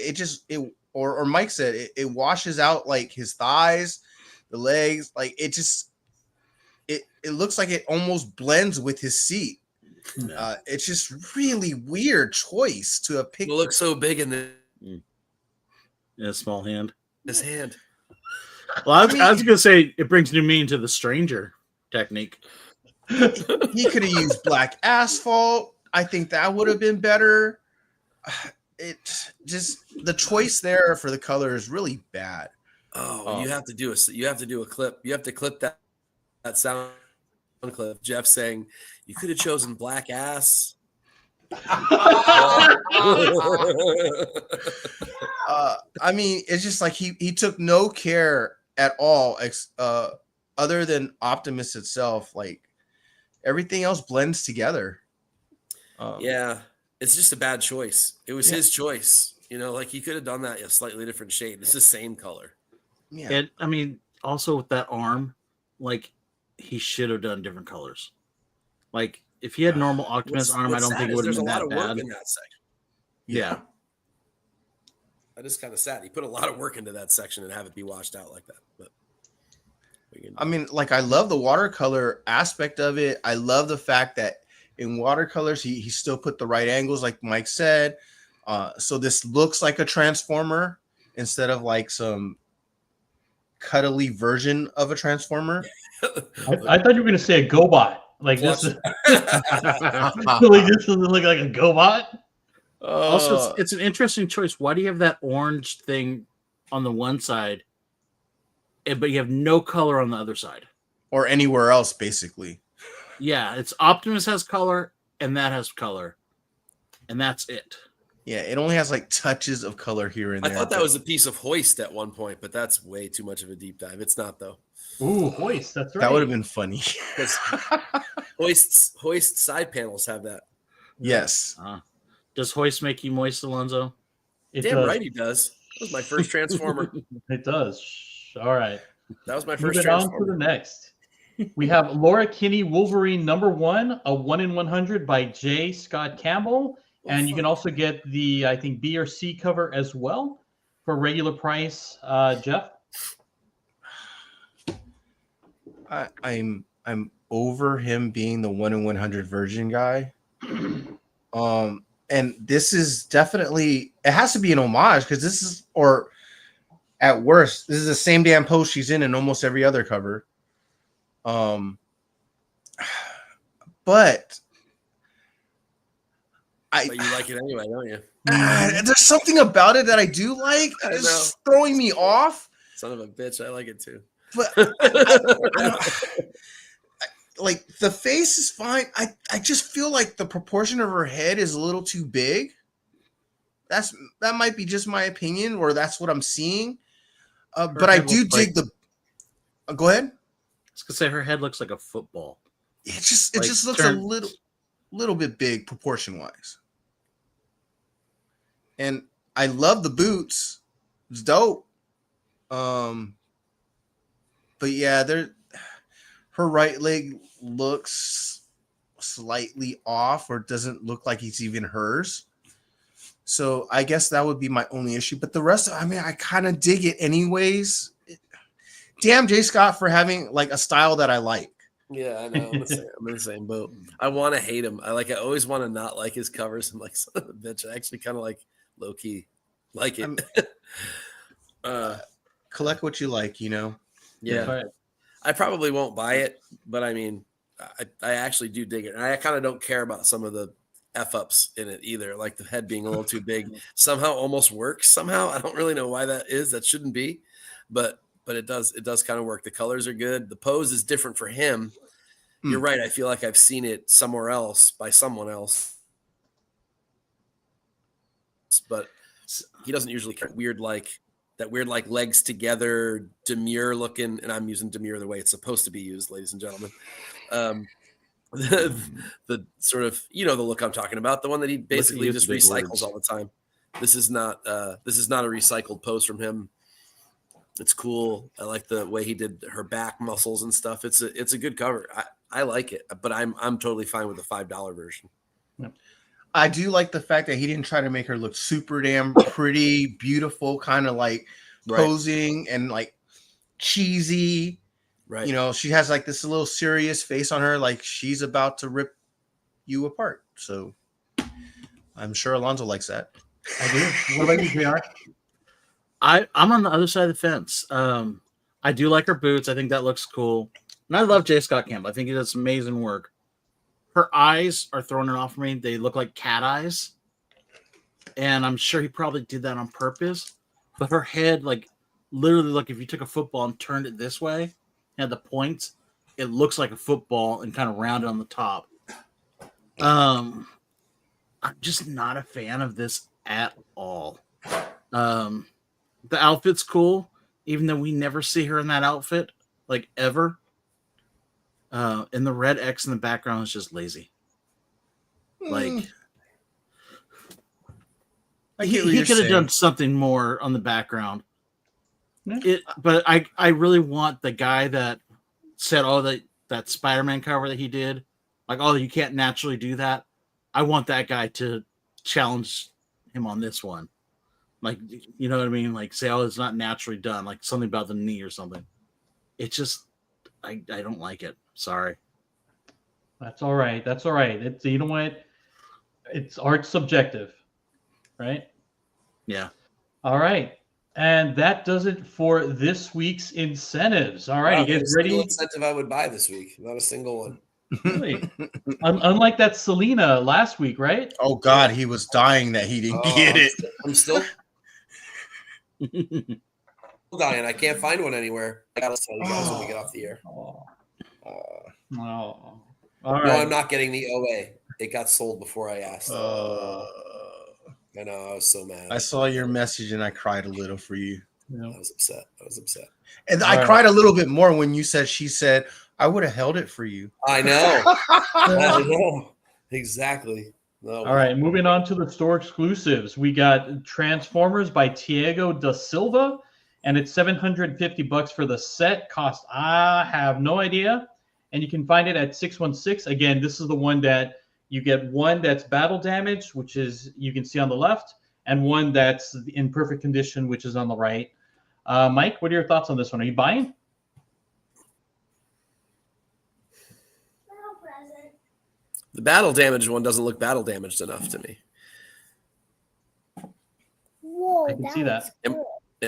Or Mike said it washes out like his thighs, the legs, like it looks like it almost blends with his seat. It's just really weird choice to have picked. It looks so big in a small hand. His hand. Well, I was gonna say it brings new meaning to the stranger technique. He could have used black asphalt. I think that would have been better. It just the choice there for the color is really bad. You have to do a clip. You have to clip that sound clip. Jeff saying you could have chosen black ass. I mean, it's just like he took no care at all, other than Optimus itself. Like everything else blends together. Yeah, it's just a bad choice. It was his choice. You know, like he could have done that in a slightly different shade. It's the same color. Yeah. And I mean, also with that arm, like he should have done different colors. Like if he had normal Optimus arm, I don't think it would have been that bad. There's a lot of work in that section. Yeah. That is kind of sad. He put a lot of work into that section and have it be washed out like that. But I mean, like I love the watercolor aspect of it. I love the fact that in watercolors he still put the right angles, like Mike said. So this looks like a Transformer instead of like some cuddly version of a Transformer. I thought you were going to say a GoBot. Like this, like this doesn't look like a GoBot. Also, it's an interesting choice. Why do you have that orange thing on the one side, but you have no color on the other side, or anywhere else, basically? Yeah, it's Optimus has color, and that has color, and that's it. Yeah, it only has like touches of color here and there. I thought that was a piece of hoist at one point, but that's way too much of a deep dive. It's not though. Ooh, hoist. That's right. That would have been funny. Hoist side panels have that. Yes. Does hoist make you moist, Alonzo? Damn right he does. That was my first Transformer. It does. All right. That was my first Moving Transformer. on to the next. We have Laura Kinney Wolverine #1, a 1 in 100 by J. Scott Campbell. And you can also get the, I think, B or C cover as well for regular price. Jeff? I'm over him being the 1 in 100 version guy. And this is definitely, it has to be an homage because this is, or at worst, this is the same damn pose she's in almost every other cover. But you like it anyway, don't you? There's something about it that I do like. It's throwing me off. Son of a bitch, I like it too. But like the face is fine. I just feel like the proportion of her head is a little too big. That might be just my opinion, or that's what I'm seeing. But I do dig the. Go ahead. I was gonna say her head looks like a football. It just looks a little bit big proportion wise. And I love the boots. It's dope. But yeah, her right leg looks slightly off, or doesn't look like it's even hers. So I guess that would be my only issue. But the rest, I mean, I kind of dig it anyways. Damn J. Scott for having like a style that I like. Yeah, I know. I'm in the same boat. I want to hate him. I always want to not like his covers. I'm like, son of a bitch. I actually kind of like low key like it. Collect what you like, you know? Yeah. I probably won't buy it, but I mean, I actually do dig it. And I kind of don't care about some of the F-ups in it either. Like the head being a little too big somehow almost works. Somehow, I don't really know why that is. That shouldn't be, but but it does kind of work. The colors are good. The pose is different for him. You're right. I feel like I've seen it somewhere else by someone else, but he doesn't usually get weird like legs together, demure looking. And I'm using demure the way it's supposed to be used, ladies and gentlemen. The sort of, the look I'm talking about, the one that he basically just recycles all the time. This is not a recycled pose from him. It's cool. I like the way he did her back muscles and stuff. It's a good cover. I like it, but I'm totally fine with the $5 version. I do like the fact that he didn't try to make her look super damn pretty, beautiful, kind of like posing and like cheesy. Right. She has like this little serious face on her, like she's about to rip you apart. So I'm sure Alonzo likes that. I do. What about you, JR? I'm on the other side of the fence. I do like her boots. I think that looks cool. And I love J. Scott Campbell. I think he does amazing work. Her eyes are throwing it off me. They look like cat eyes. And I'm sure he probably did that on purpose. But her head, like, literally, like, if you took a football and turned it this way, had the points, it looks like a football and kind of rounded on the top. I'm just not a fan of this at all. The outfit's cool, even though we never see her in that outfit, like, ever. And the red X in the background is just lazy. Like, he could have done something more on the background. But I really want the guy that said that Spider-Man cover that he did, like, oh, you can't naturally do that. I want that guy to challenge him on this one. Like, you know what I mean? Like, say, oh, it's not naturally done. Like, something about the knee or something. It just, I don't like it. Sorry. That's all right. That's all right. It's, you know what? It's art subjective, right? Yeah. All right. And that does it for this week's incentives. All right, you guys ready? Incentive I would buy this week. Not a single one. Really? Unlike that Selena last week, right? Oh, God, he was dying that he didn't get it. I'm still dying. I can't find one anywhere. I gotta tell you guys when we get off the air. All right. No, I'm not getting the OA. It got sold before I asked. I know. I was so mad. I saw your message and I cried a little for you. Yeah. I was upset. And I cried a little bit more when she said, I would have held it for you. I know. I know. Exactly. No. All right. Moving on to the store exclusives. We got Transformers by Tiago da Silva, and it's $750 for the set. Cost, I have no idea. And you can find it at 616. Again, this is the one that you get one that's battle damaged, which is you can see on the left, and one that's in perfect condition, which is on the right. Mike, what are your thoughts on this one? Are you buying? The battle damaged one doesn't look battle damaged enough to me. Whoa, I can see that. Cool.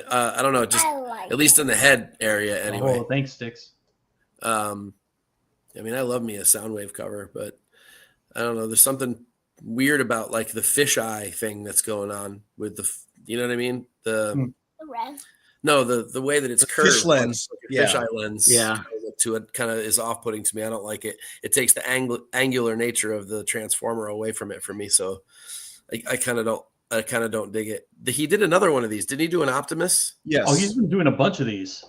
I don't know, just at least in the head area anyway. Oh, thanks, Sticks. I mean, I love me a Soundwave cover, but I don't know. There's something weird about like the fisheye thing that's going on with the, you know what I mean? The red. No, the way that it's curved, fish lens, fisheye lens, yeah, to it kind of is off-putting to me. I don't like it. It takes the angular nature of the Transformer away from it for me. So I kind of don't dig it. He did another one of these. Didn't he do an Optimus? Yes. Oh, he's been doing a bunch of these.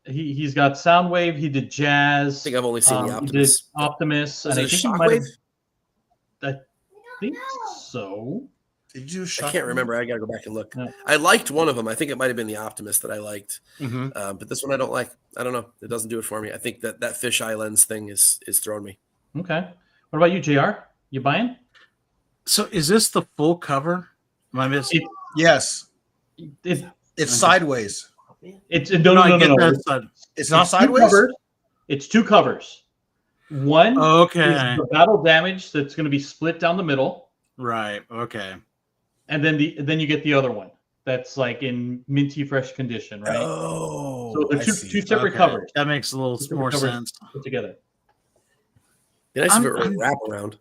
He's got Soundwave. He did Jazz. I think I've only seen the Optimus. He did Optimus. Was and it I think Shockwave? I think so. Did you I can't remember. I got to go back and look. No. I liked one of them. I think it might have been the Optimus that I liked. Mm-hmm. But this one I don't like. I don't know. It doesn't do it for me. I think that fisheye lens thing is throwing me. Okay. What about you, JR? You buying? So is this the full cover? Am I missing? Yes. It's sideways. It's no. It's not sideways. It's two covers. One is okay. the battle damage that's going to be split down the middle. Right. Okay. And then you get the other one that's like in minty fresh condition, right? Oh, so they're two separate covers. That makes a little more sense. Put together. Nice if it were a wrap around.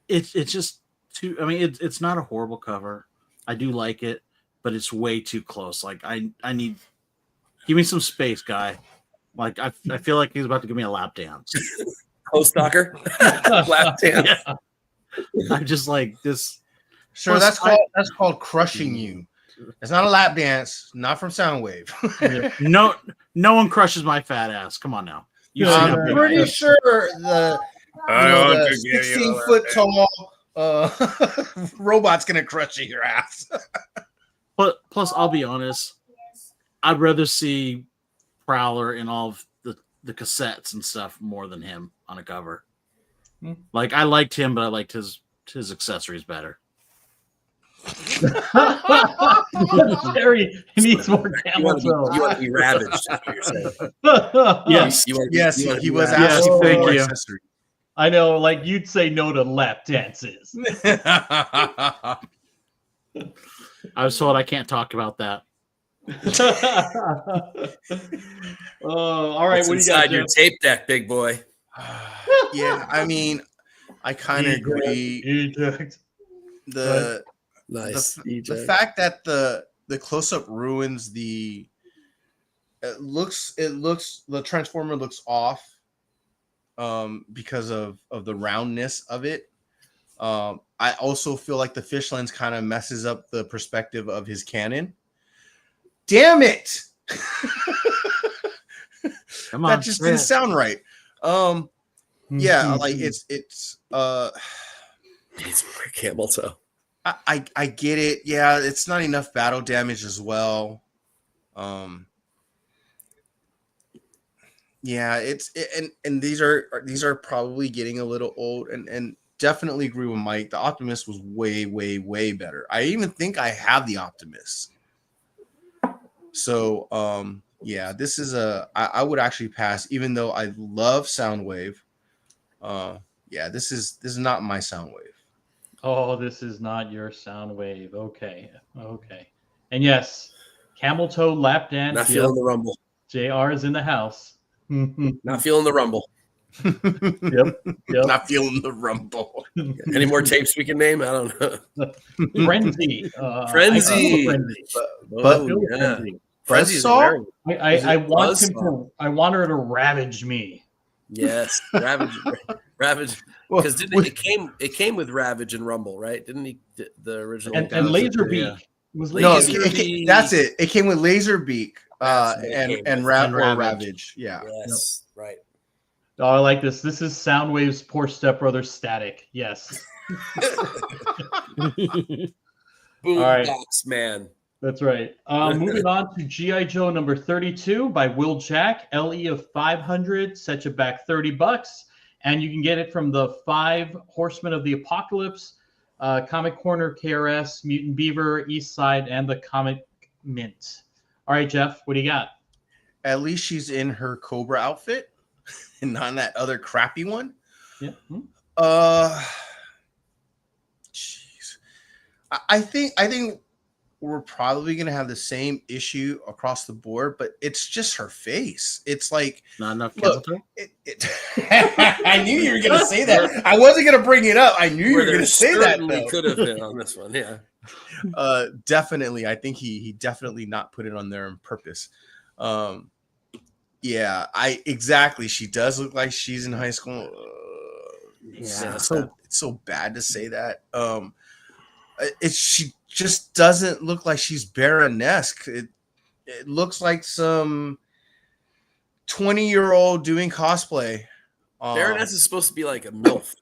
It's just too. I mean, it's not a horrible cover. I do like it, but it's way too close. Like I need Give me some space, guy. Like I feel like he's about to give me a lap dance. Post-stalker. Lap dance. Yeah. I'm just like this. Sure, Plus, that's called crushing you. It's not a lap dance, not from Soundwave. No one crushes my fat ass. Come on now. I'm pretty sure the 16-foot tall robot's gonna crush your ass. But plus, I'll be honest. I'd rather see Prowler in all of the cassettes and stuff more than him on a cover. Like I liked him, but I liked his accessories better. Terry, he needs more camel toe. You want to be ravaged, that's what you're saying. Yes. He was asking for more accessories. I know, like you'd say no to lap dances. I was told I can't talk about that. All right, what's what do you inside got, your tape deck, big boy? Yeah, I mean, I kind of agree. Eject. The fact that the close-up ruins the the Transformer looks off because of the roundness of it. I also feel like the fish lens kind of messes up the perspective of his cannon. Damn it! Come on, that just didn't sound right. Yeah, like it's Needs more camel toe. I get it. Yeah, it's not enough battle damage as well. Yeah, and these are probably getting a little old, and definitely agree with Mike. The Optimus was way better. I even think I have the Optimus. So yeah, this is I would actually pass, even though I love Soundwave. Yeah, this is not my Soundwave. Oh, this is not your Soundwave. Okay. And yes, camel toe lap dance. Not feeling the rumble. JR is in the house. Not feeling the rumble. Yep. Not feeling the rumble. Any more tapes we can name? I don't know. Frenzy. Frenzy. Frenzy. Frenzy. I want him to. I want her to ravage me. Yes, ravage. Because it came with Ravage and Rumble, right? Didn't he? The original and Laserbeak. Yeah. Was Laserbeak. That's it. It came with Laserbeak and Ravage. Yeah. Yes. Yep. Right. Oh, I like this. This is Soundwave's poor stepbrother Static. Yes. Boom all right. box, man. That's right. Moving on to G.I. Joe number 32 by Will Jack. LE of 500. Set you back $30. And you can get it from the 5 Horsemen of the Apocalypse, Comic Corner, KRS, Mutant Beaver, East Side, and the Comic Mint. All right, Jeff, what do you got? At least she's in her Cobra outfit and not in that other crappy one. Yeah. Jeez. I think we're probably gonna have the same issue across the board, but it's just her face. It's like not enough. Look, I knew you were gonna say that. I wasn't gonna bring it up. I knew you were gonna say that. Though. Could have been on this one, yeah. Definitely. I think he definitely not put it on there on purpose. Yeah, exactly. She does look like she's in high school. Yeah, it's so bad to say that. She just doesn't look like she's Baronesque. It looks like some 20-year-old doing cosplay. Baroness is supposed to be like a MILF.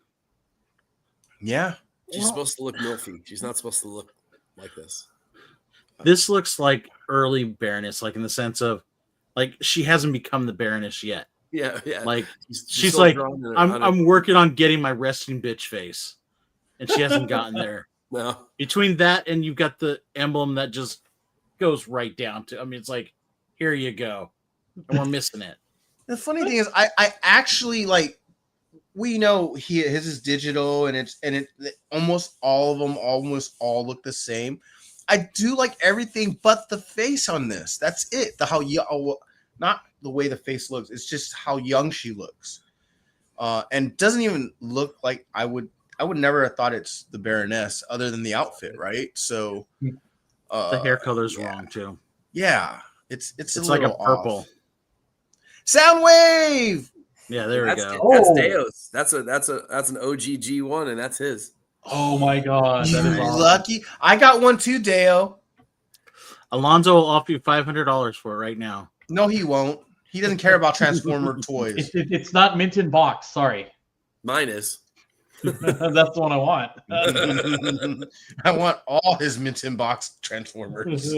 Yeah. She's supposed to look MILFy. She's not supposed to look like this. This looks like early Baroness, like in the sense of like she hasn't become the Baroness yet. Yeah. Like she's like, I'm working on getting my resting bitch face. And she hasn't gotten there. No. Between that and you've got the emblem that just goes right down to, I mean, it's like, here you go. And we're missing it. The funny thing is, I actually like, we know his is digital and it almost all of them almost all look the same. I do like everything but the face on this. That's it. Not the way the face looks. It's just how young she looks. And doesn't even look like I would never have thought it's the Baroness other than the outfit, right? So the hair color's wrong too. Yeah. It's like a little purple. off. Soundwave. Yeah, there we go. That's Deo's. That's an OG G1, and that's his. Oh my god, that is awesome. Lucky. I got one too, Deo. Alonzo will offer you $500 for it right now. No, he won't. He doesn't care about Transformer toys. It's not mint in box. Sorry. Mine is. That's the one I want. I want all his mint in box Transformers.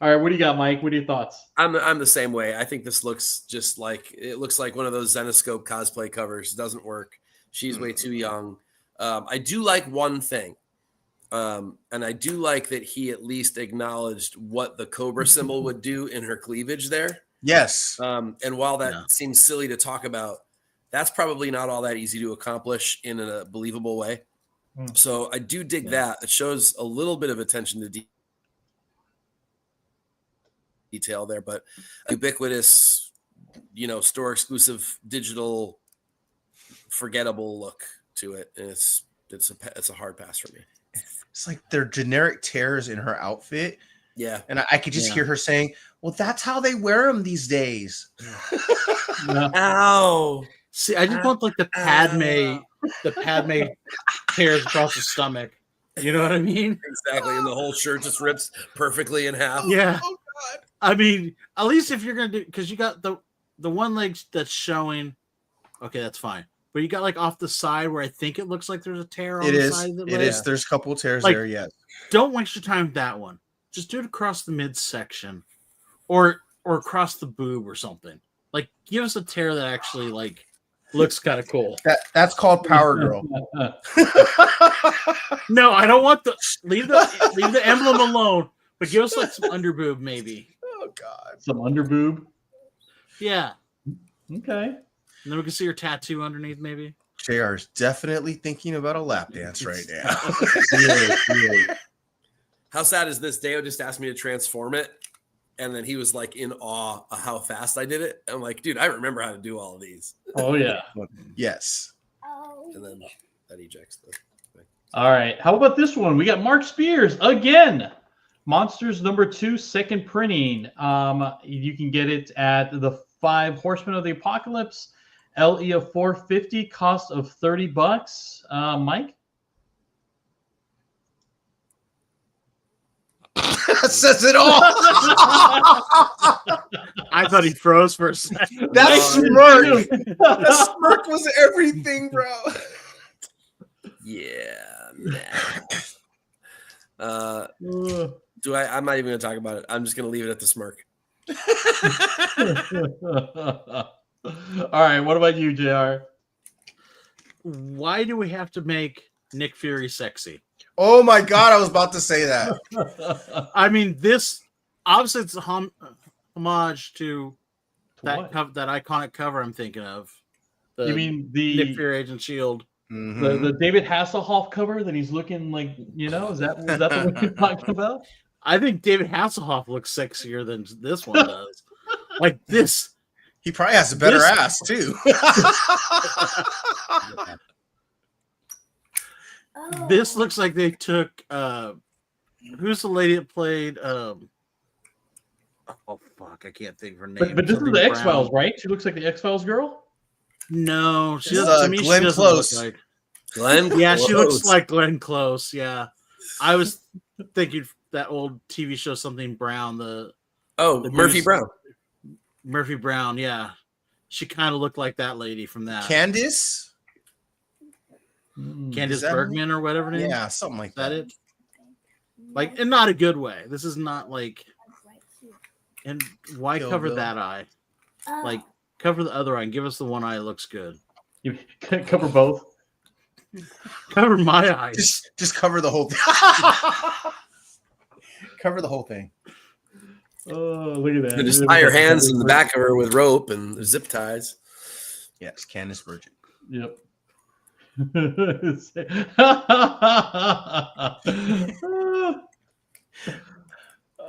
All right, what do you got, Mike? What are your thoughts? I'm the same way. I think this looks just like it looks like one of those Zenoscope cosplay covers. It doesn't work. She's way too young. I do like one thing. And I do like that he at least acknowledged what the Cobra symbol would do in her cleavage there. Yes. And while that seems silly to talk about, that's probably not all that easy to accomplish in a believable way. So I do dig that. It shows a little bit of attention to detail there, but ubiquitous, store exclusive digital forgettable look to it. And it's a hard pass for me. It's like they're generic tears in her outfit. Yeah. And I could just hear her saying, well, that's how they wear them these days. Ow. See, I just want like the Padme tears across the stomach. You know what I mean? Exactly. And the whole shirt just rips perfectly in half. Yeah. Oh, God. I mean, at least if you're going to do, because you got the one leg that's showing, okay, that's fine. But you got like off the side where I think it looks like there's a tear on the side of the leg. It is. There's a couple of tears like, there, yes. Don't waste your time with that one. Just do it across the midsection or across the boob or something. Like, give us a tear that actually like looks kind of cool. That's called Power Girl. No, I don't want leave the emblem alone, but give us like some underboob maybe. Oh God. Some underboob. Yeah. Okay. And then we can see your tattoo underneath maybe. JR is definitely thinking about a lap dance right now. How sad is this? Deo just asked me to transform it, and then he was like in awe of how fast I did it. I'm like, dude, I remember how to do all of these. Oh yeah. Yes. And then that ejects the thing. All right. How about this one? We got Mark Spears again. Monsters #2, second printing. You can get it at the 5 Horsemen of the Apocalypse. LE of $450, cost of $30. Mike? That says it all. I thought he froze for a second. That smirk. That smirk was everything, bro. Yeah. I'm not even gonna talk about it. I'm just gonna leave it at the smirk. All right. What about you, JR? Why do we have to make Nick Fury sexy? Oh my God, I was about to say that. I mean, this obviously it's a homage to that iconic cover I'm thinking of. You mean the Nick Fury Agent Shield? The David Hasselhoff cover that he's looking like, is that the one you're talking about? I think David Hasselhoff looks sexier than this one does. Like this. He probably has a better ass too. This looks like they took who's the lady that played oh fuck, I can't think of her name. But this is the X-Files, right? She looks like the X-Files girl? No, she doesn't, to me, Glenn she doesn't Close. look like Glenn? Yeah, Close. she looks like Glenn Close, yeah. I was thinking that old TV show Something Brown, the Murphy Brown. Murphy Brown, yeah. She kind of looked like that lady from that. Candace Bergman or whatever her name. Yeah, something like that. It? Like, in not a good way. This is not like. And why cover that eye? Like, cover the other eye and give us the one eye that looks good. You cover both. Cover my eyes. Just cover the whole thing. Cover the whole thing. Oh, look at that. And just tie her hands in the back of her with rope and zip ties. Yes, Candace Virgin. Yep.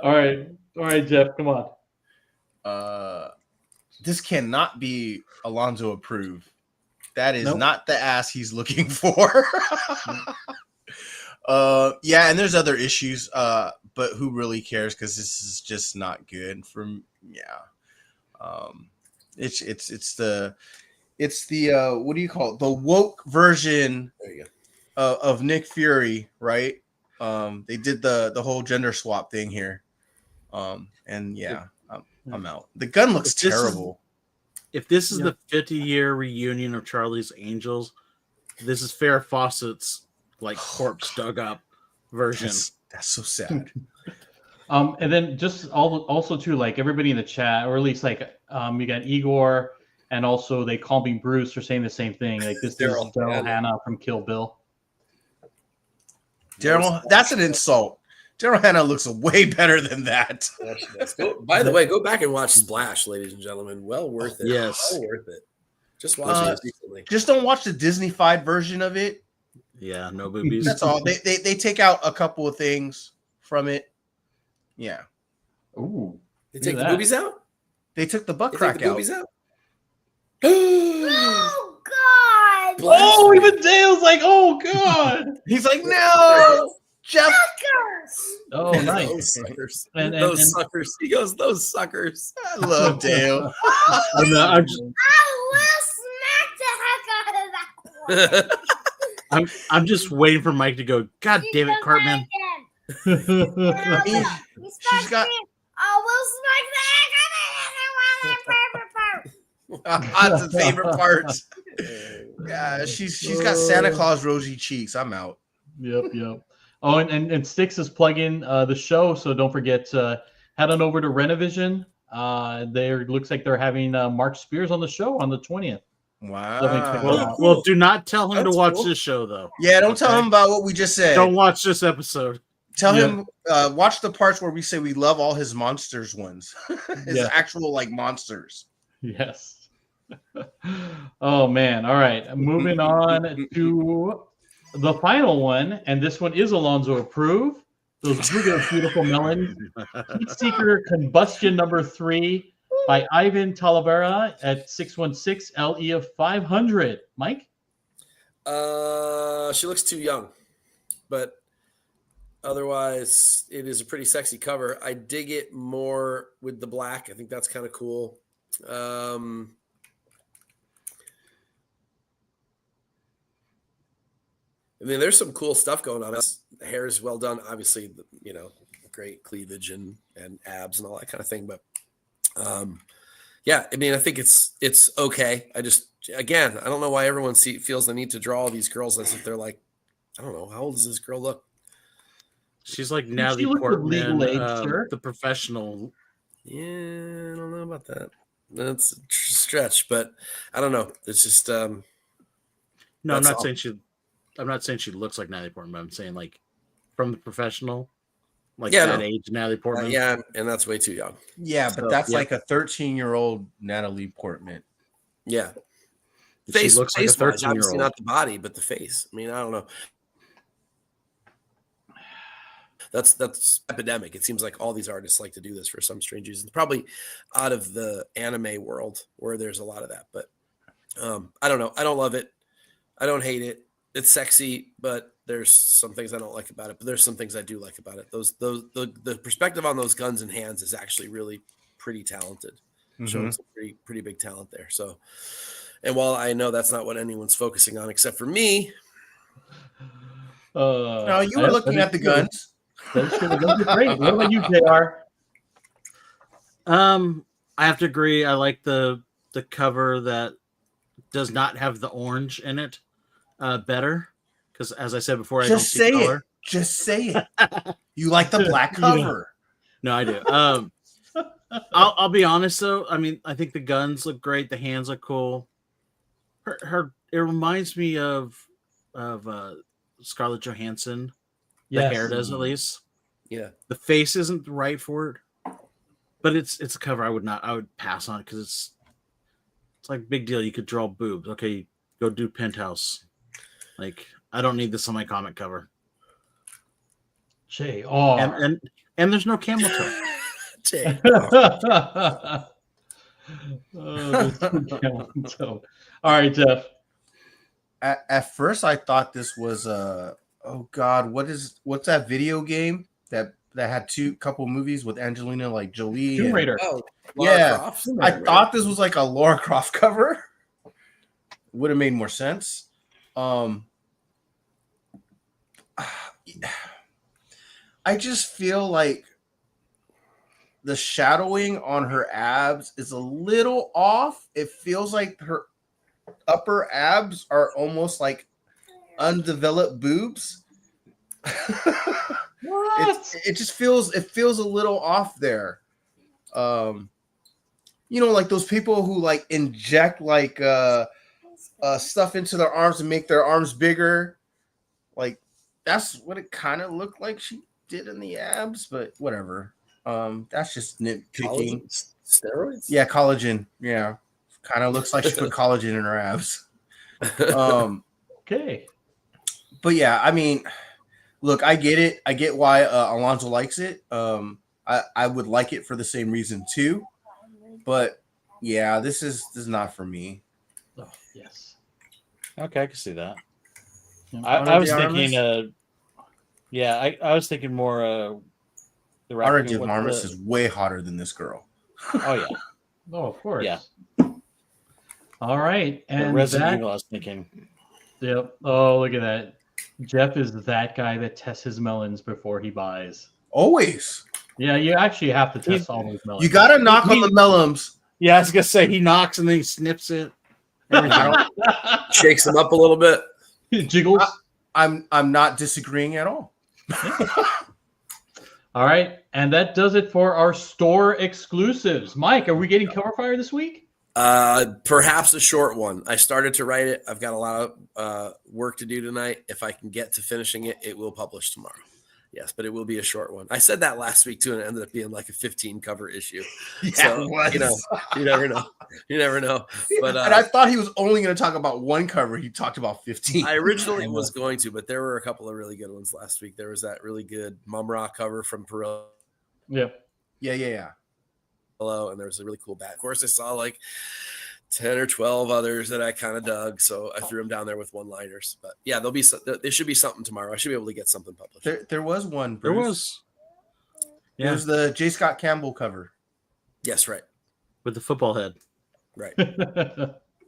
All right, Jeff, come on. This cannot be Alonzo approved. That is not the ass he's looking for. Yeah, and there's other issues. but who really cares? Because this is just not good for it's the what do you call it? The woke version of Nick Fury, right? They did the whole gender swap thing here. And I'm out. The gun looks terrible. If this is the 50-year reunion of Charlie's Angels, this is Farrah Fawcett's like corpse dug up version. That's so sad. And then just also too, like everybody in the chat, or at least like you got Igor, and also they call me Bruce for saying the same thing. Like this is Daryl Hannah from Kill Bill. Daryl, that's an insult. Daryl Hannah looks way better than that. By the way, go back and watch Splash, ladies and gentlemen. Well worth it. Yes. Well worth it. Just watch it recently. Just don't watch the Disney-fied version of it. Yeah, no boobies. That's all. They take out a couple of things from it. Yeah. Ooh. They take the boobies out? They took the butt crack out. Boobies out? Oh God! Oh, even Dale's like, oh God. He's like, no, Jeff. Oh, nice. Those suckers. And those suckers. He goes, those suckers. I love Dale. I will smack the heck out of that one. I'm just waiting for Mike to go, God damn it, Cartman. She's got. I will smack the heck out of that favorite part. That's the favorite parts. Yeah, she's got Santa Claus rosy cheeks. I'm out. Yep. Oh, and Styx is plugging the show, so don't forget head on over to Renovision. There looks like they're having Mark Spears on the show on the 20th. Wow. Well, do not tell him to watch this show, though. Yeah, don't tell him about what we just said. Don't watch this episode. Tell him watch the parts where we say we love all his monsters ones. His actual like monsters. Yes. Oh man. All right. Moving on to the final one, and this one is Alonzo approved. Those beautiful melons. Heat Seeker Combustion number 3 by Ivan Talavera at 616 LE of 500. Mike? She looks too young, but otherwise it is a pretty sexy cover. I dig it more with the black. I think that's kind of cool. I mean, there's some cool stuff going on. The hair is well done. Obviously, great cleavage and abs and all that kind of thing. But yeah, I mean, I think it's okay. I don't know why everyone feels the need to draw all these girls as if they're like, I don't know, how old does this girl look? She's like Natalie Portman, the professional. Yeah, I don't know about that. That's a stretch, but I don't know. It's just no. I'm not saying she looks like Natalie Portman. But I'm saying like from the professional, like that age, Natalie Portman. Yeah, and that's way too young. Yeah, but that's like a 13-year-old Natalie Portman. Yeah, face looks like a 13-year-old. Obviously not the body, but the face. I mean, I don't know. That's epidemic. It seems like all these artists like to do this for some strange reason. Probably out of the anime world where there's a lot of that. But I don't know. I don't love it. I don't hate it. It's sexy, but there's some things I don't like about it. But there's some things I do like about it. The perspective on those guns and hands is actually really pretty talented. Showing some pretty big talent there. So, and while I know that's not what anyone's focusing on except for me. No, you were looking at the guns. That's great. What about you, JR? I have to agree. I like the cover that does not have the orange in it better, because as I said before, I don't see color. Just say it. You like the black cover? No, I do. I'll be honest though. I mean, I think the guns look great. The hands look cool. It reminds me of Scarlett Johansson. The hair does at least. Yeah. The face isn't right for it, but it's a cover I would pass on because it's like big deal. You could draw boobs. Okay, go do Penthouse. Like I don't need this on my comic cover. JR. And there's no camel toe. All right, Jeff. At first, I thought this was oh God, what's that video game that that had couple movies with Angelina like Jolie. Tomb Raider. Oh, Lara Yeah, Croft. I thought this was like a Lara Croft cover. Would have made more sense. I just feel like the shadowing on her abs is a little off. It feels like her upper abs are almost like undeveloped boobs. What? It just feels a little off there. Like those people who like inject like stuff into their arms and make their arms bigger. Like that's what it kind of looked like she did in the abs, but whatever. That's just nitpicking. Steroids? Yeah, collagen. Yeah. Kind of looks like she put collagen in her abs. Okay. But yeah, I mean, look, I get it. I get why Alonso likes it. I would like it for the same reason too. But yeah, this is not for me. Oh, yes. Okay, I can see that. Ana I was de thinking, Armas? I was thinking more. The Ana rapping de with Armas the- is way hotter than this girl. Oh yeah, Oh, of course. Yeah. All right. the And Resident that, Evil. I was thinking. yep. Oh, look at that. Jeff is that guy that tests his melons before he buys. Always. Yeah, you actually have to test all those melons. You got to knock on the melons. Yeah, I was gonna say he knocks and then he snips it. Shakes them up a little bit. Jiggles. I'm not disagreeing at all. All right. And that does it for our store exclusives. Mike, are we getting cover fire this week? Perhaps a short one. I started to write it. I've got a lot of work to do tonight. If I can get to finishing it, it will publish tomorrow. Yes, but it will be a short one. I said that last week too, and it ended up being like a 15 cover issue. Yeah, So, it was. you never know. You never know. But and I thought he was only going to talk about one cover. He talked about 15. I originally was going to, but there were a couple of really good ones last week. There was that really good Mum Rock cover from Perillo, Yep. Yeah. and there was a really cool bat. Of course, I saw like 10 or 12 others that I kind of dug, so I threw them down there with one-liners. But yeah, there should be something tomorrow. I should be able to get something published. There was one. There Bruce. was. There was the J. Scott Campbell cover. Yes, right. With the football head. Right.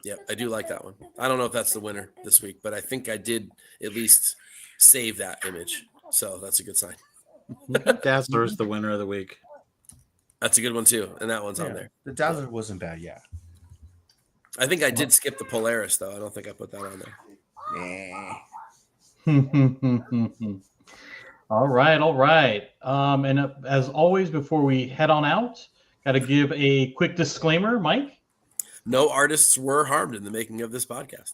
Yeah, I do like that one. I don't know if that's the winner this week, but I think I did at least save that image. So that's a good sign. Dazzler is the winner of the week. That's a good one too. And that one's on there. The Dazzler wasn't bad, yeah. I think I did skip the Polaris though. I don't think I put that on there. All right. And as always, before we head on out, got to give a quick disclaimer, Mike. No artists were harmed in the making of this podcast.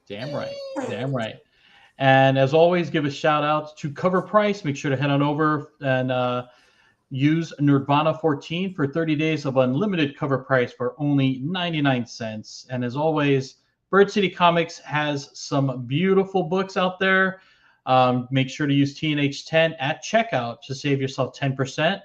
Damn right. And as always, give a shout out to Cover Price. Make sure to head on over and use Nirvana 14 for 30 days of unlimited cover price for only 99 cents. And as always, Bird City Comics has some beautiful books out there. Make sure to use TNH10 at checkout to save yourself 10%.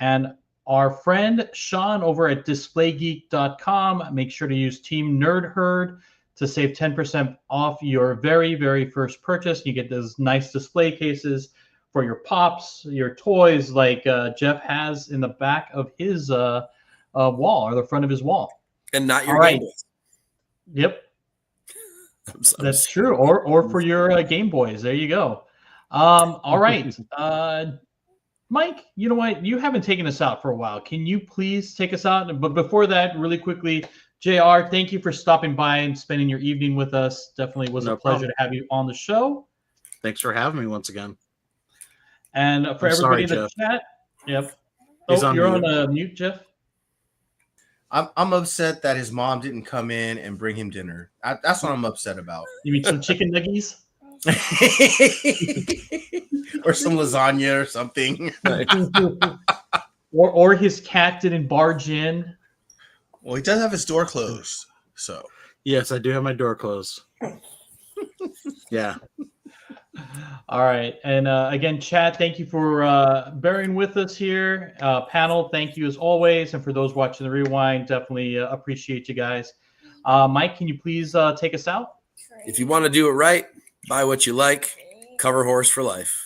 And our friend Sean over at DisplayGeek.com, make sure to use Team Nerd Herd to save 10% off your very, very first purchase. You get those nice display cases for your pops, your toys, like Jeff has in the back of his wall or the front of his wall. And not your All right. Game Boys. Yep, I'm that's true. Or for your Game Boys. There you go. All right. Mike, you know what? You haven't taken us out for a while. Can you please take us out? But before that, really quickly, JR, thank you for stopping by and spending your evening with us. Definitely was a pleasure to have you on the show. Thanks for having me once again. And for everybody in the Jeff. chat, yep. He's on you're mute. on mute, Jeff. I'm upset that his mom didn't come in and bring him dinner. That's what I'm upset about. You mean some chicken nuggies? Or some lasagna or something. or his cat didn't barge in. Well, he does have his door closed, so Yes, I do have my door closed. Yeah. All right. And again, Chad, thank you for bearing with us here. Panel, thank you as always. And for those watching the rewind, definitely appreciate you guys. Mike, can you please take us out? If you want to do it right, buy what you like. Cover horse for life.